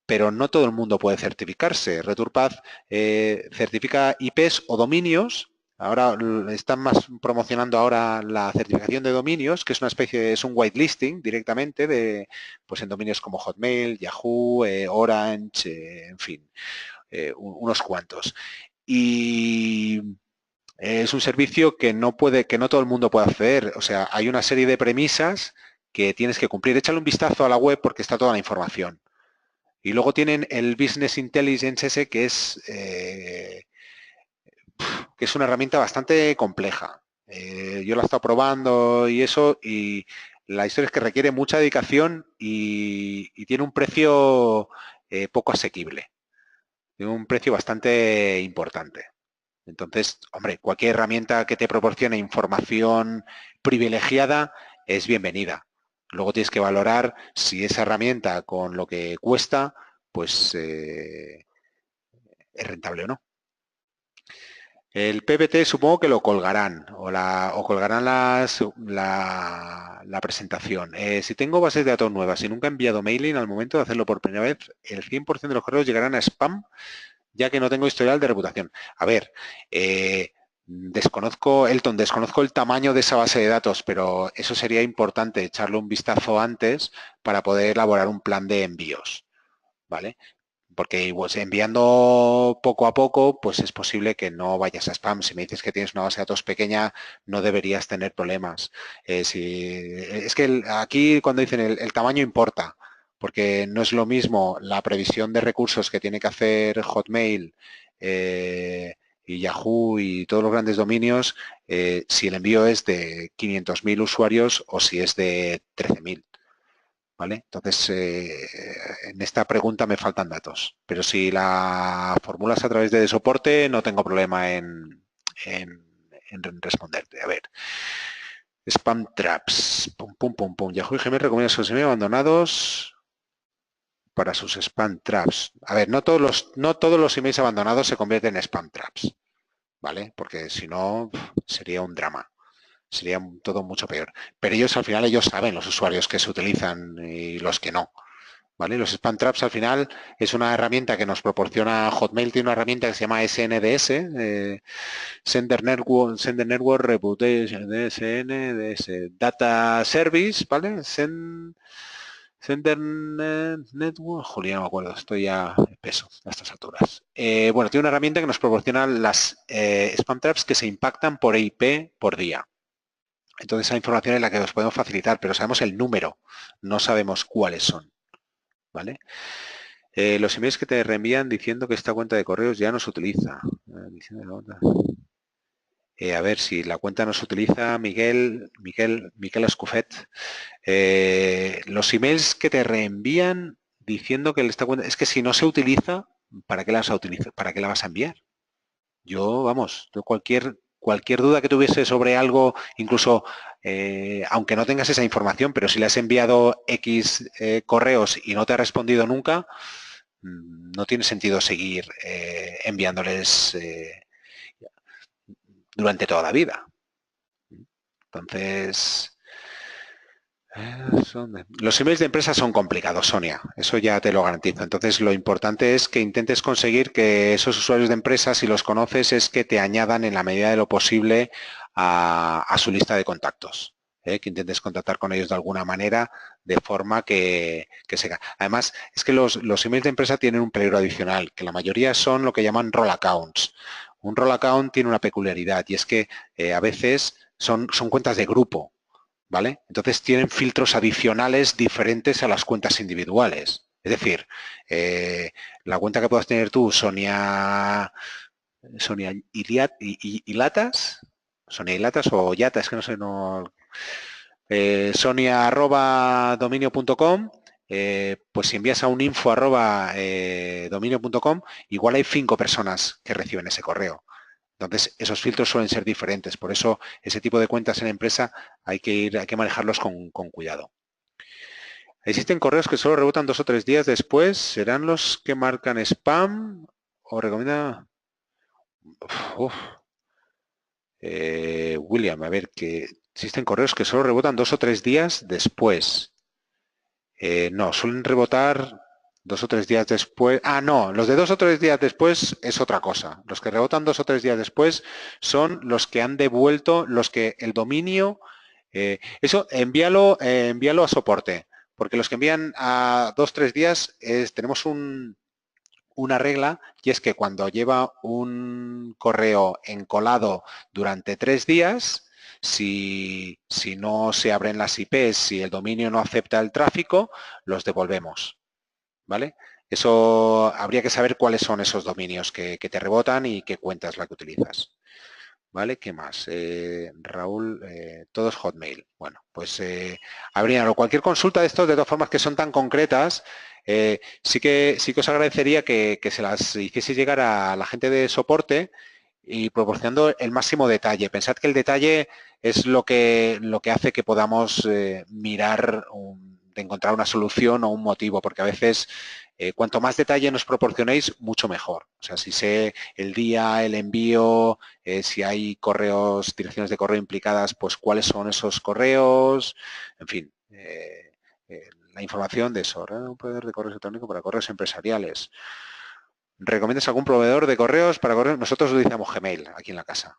Pero no todo el mundo puede certificarse. ReturPath certifica IPs o dominios. Ahora están más promocionando ahora la certificación de dominios, que es una especie, es un whitelisting directamente pues en dominios como Hotmail, Yahoo, Orange, en fin, unos cuantos. Y es un servicio que no todo el mundo puede acceder. O sea, hay una serie de premisas que tienes que cumplir. Échale un vistazo a la web porque está toda la información. Y luego tienen el Business Intelligence ese que es una herramienta bastante compleja. Yo la he estado probando y eso, y la historia es que requiere mucha dedicación y tiene un precio poco asequible. Tiene un precio bastante importante. Entonces, hombre, cualquier herramienta que te proporcione información privilegiada es bienvenida. Luego tienes que valorar si esa herramienta con lo que cuesta pues es rentable o no. El PPT supongo que lo colgarán o colgarán la presentación. Si tengo bases de datos nuevas y nunca he enviado mailing, al momento de hacerlo por primera vez, el 100% de los correos llegarán a spam, ya que no tengo historial de reputación. A ver, desconozco el tamaño de esa base de datos, pero eso sería importante echarle un vistazo antes para poder elaborar un plan de envíos, ¿vale? Porque pues, enviando poco a poco, pues es posible que no vayas a spam. Si me dices que tienes una base de datos pequeña, no deberías tener problemas. Es que aquí cuando dicen el tamaño importa, porque no es lo mismo la previsión de recursos que tiene que hacer Hotmail y Yahoo y todos los grandes dominios, si el envío es de 500.000 usuarios o si es de 13.000. ¿Vale? Entonces, en esta pregunta me faltan datos, pero si la formulas a través de soporte, no tengo problema en responderte. A ver, spam traps, pum, pum, pum, pum. Yahoo y Gmail recomienda sus emails abandonados para sus spam traps. A ver, no todos los emails abandonados se convierten en spam traps, ¿vale? Porque si no, sería un drama. Sería todo mucho peor. Pero ellos saben los usuarios que se utilizan y los que no. ¿Vale? Los spam traps al final es una herramienta que nos proporciona Hotmail, tiene una herramienta que se llama SNDS, Sender Network Reputation, SNDS, Data Service, ¿vale? Sender Network, Julián, no me acuerdo, estoy ya espeso a estas alturas. Bueno, tiene una herramienta que nos proporciona las spam traps que se impactan por IP por día. Entonces esa información es la que nos podemos facilitar, pero sabemos el número, no sabemos cuáles son. ¿Vale? Los emails que te reenvían diciendo que esta cuenta de correos ya no se utiliza. A ver si la cuenta no se utiliza, Miguel Escufet. Los emails que te reenvían diciendo que esta cuenta... Es que si no se utiliza, ¿para qué la vas a enviar? Yo cualquier duda que tuviese sobre algo, incluso aunque no tengas esa información, pero si le has enviado X correos y no te ha respondido nunca, no tiene sentido seguir enviándoles durante toda la vida. Entonces, los emails de empresa son complicados, Sonia, eso ya te lo garantizo. Entonces, lo importante es que intentes conseguir que esos usuarios de empresa, si los conoces, es que te añadan en la medida de lo posible a su lista de contactos. Que intentes contactar con ellos de alguna manera, de forma que se... Además, es que los emails de empresa tienen un peligro adicional, que la mayoría son lo que llaman role accounts. Un role account tiene una peculiaridad y es que a veces son cuentas de grupo. ¿Vale? Entonces tienen filtros adicionales diferentes a las cuentas individuales. Es decir, la cuenta que puedas tener tú, Sonia Ilatas, Sonia Ilatas o Yata, es que no sé, sonia@dominio.com, pues si envías a un info@dominio.com, igual hay 5 personas que reciben ese correo. Entonces, esos filtros suelen ser diferentes. Por eso, ese tipo de cuentas en empresa hay que manejarlos con cuidado. Existen correos que solo rebotan 2 o 3 días después. ¿Serán los que marcan spam? ¿O recomienda? William, a ver, que existen correos que solo rebotan 2 o 3 días después. No, suelen rebotar 2 o 3 días después. Ah, no, los de 2 o 3 días después es otra cosa. Los que rebotan 2 o 3 días después son los que han devuelto, los que el dominio... eso, envíalo a soporte, porque los que envían a 2 o 3 días tenemos una regla y es que cuando lleva un correo encolado durante 3 días, si no se abren las IPs, si el dominio no acepta el tráfico, los devolvemos. ¿Vale? Eso habría que saber cuáles son esos dominios que te rebotan y qué cuenta es la que utilizas. ¿Vale? ¿Qué más? Raúl, todo es Hotmail. Bueno, pues habría cualquier consulta de estos, de todas formas que son tan concretas, sí que os agradecería que se las hiciese llegar a la gente de soporte y proporcionando el máximo detalle. Pensad que el detalle es lo que hace que podamos mirar encontrar una solución o un motivo, porque a veces cuanto más detalle nos proporcionéis, mucho mejor. O sea, si sé el día, el envío, si hay correos, direcciones de correo implicadas, pues cuáles son esos correos, en fin, la información de eso, un proveedor de correos electrónicos para correos empresariales. ¿Recomiendas algún proveedor de correos para correos? Nosotros utilizamos Gmail aquí en la casa.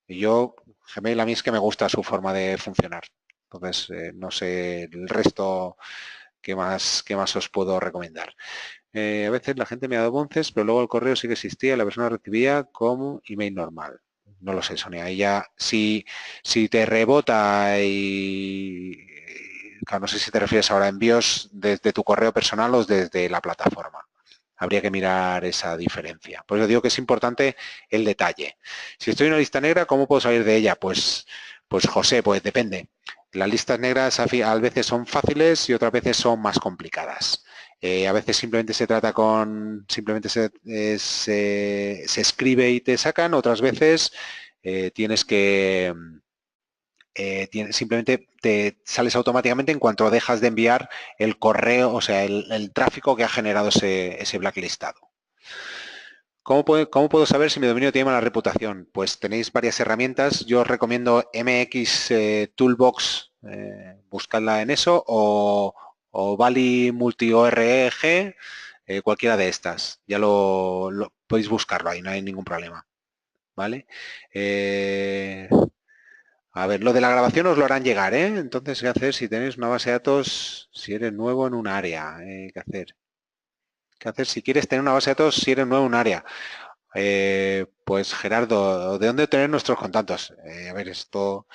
Y yo, Gmail a mí es que me gusta su forma de funcionar. Entonces, no sé el resto qué más os puedo recomendar. A veces la gente me ha dado bonces, pero luego el correo sí que existía y la persona recibía como email normal. No lo sé, Sonia. Ahí ya, si te rebota claro, no sé si te refieres ahora a envíos desde tu correo personal o desde la plataforma. Habría que mirar esa diferencia. Por eso digo que es importante el detalle. Si estoy en una lista negra, ¿cómo puedo salir de ella? Pues José, pues depende. Las listas negras a veces son fáciles y otras veces son más complicadas. A veces simplemente se trata simplemente se escribe y te sacan, otras veces tienes que, simplemente te sales automáticamente en cuanto dejas de enviar el correo, o sea, el tráfico que ha generado ese blacklistado. ¿Cómo puedo saber si mi dominio tiene mala reputación? Pues tenéis varias herramientas. Yo os recomiendo MX Toolbox, buscadla en eso, o Vali Multi ORG, cualquiera de estas. Ya lo podéis buscarlo ahí, no hay ningún problema. ¿Vale? A ver, lo de la grabación os lo harán llegar, ¿eh? Entonces, ¿qué hacer si tenéis una base de datos, si eres nuevo en un área? ¿Qué hacer? ¿Qué hacer si quieres tener una base de datos si eres nuevo en un área? Pues Gerardo, ¿de dónde tener nuestros contactos? A ver, esto,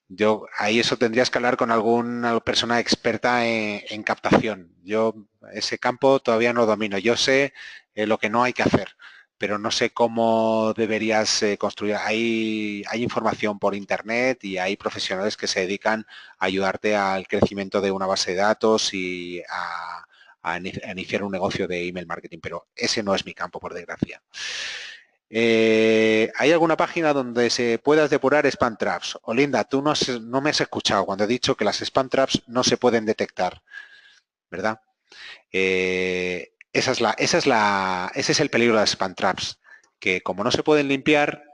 yo ahí eso tendrías que hablar con alguna persona experta en captación. Yo ese campo todavía no domino. Yo sé lo que no hay que hacer, pero no sé cómo deberías construir. Hay información por internet y hay profesionales que se dedican a ayudarte al crecimiento de una base de datos y a iniciar un negocio de email marketing, pero ese no es mi campo, por desgracia. ¿Hay alguna página donde se puedas depurar spam traps? Olinda, tú no me has escuchado cuando he dicho que las spam traps no se pueden detectar, ¿verdad? Ese es el peligro de las spam traps, que como no se pueden limpiar,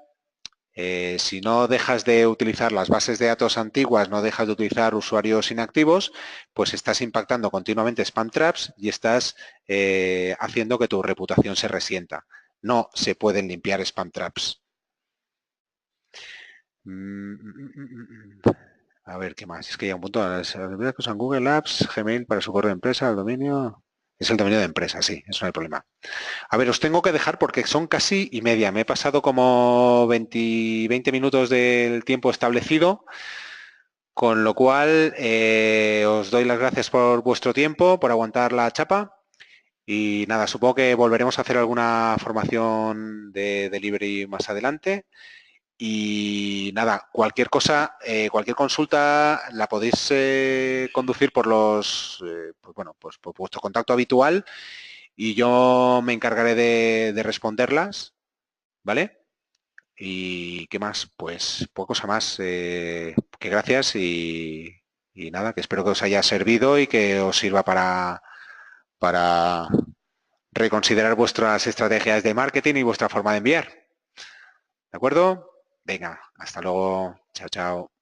si no dejas de utilizar las bases de datos antiguas, no dejas de utilizar usuarios inactivos, pues estás impactando continuamente spam traps y estás haciendo que tu reputación se resienta. No se pueden limpiar spam traps. A ver, ¿qué más? Es que ya un punto. Las primeras cosas en Google Apps, Gmail para su correo de empresa, el dominio. Es el dominio de empresa, sí, eso no hay problema. A ver, os tengo que dejar porque son casi y media. Me he pasado como 20 minutos del tiempo establecido, con lo cual os doy las gracias por vuestro tiempo, por aguantar la chapa. Y nada, supongo que volveremos a hacer alguna formación de delivery más adelante. Y nada, cualquier cosa, cualquier consulta la podéis conducir por pues por vuestro contacto habitual y yo me encargaré de responderlas, ¿vale? Y qué más, pues poca cosa más, que gracias y nada, que espero que os haya servido y que os sirva para reconsiderar vuestras estrategias de marketing y vuestra forma de enviar. ¿De acuerdo? Venga, hasta luego. Chao, chao.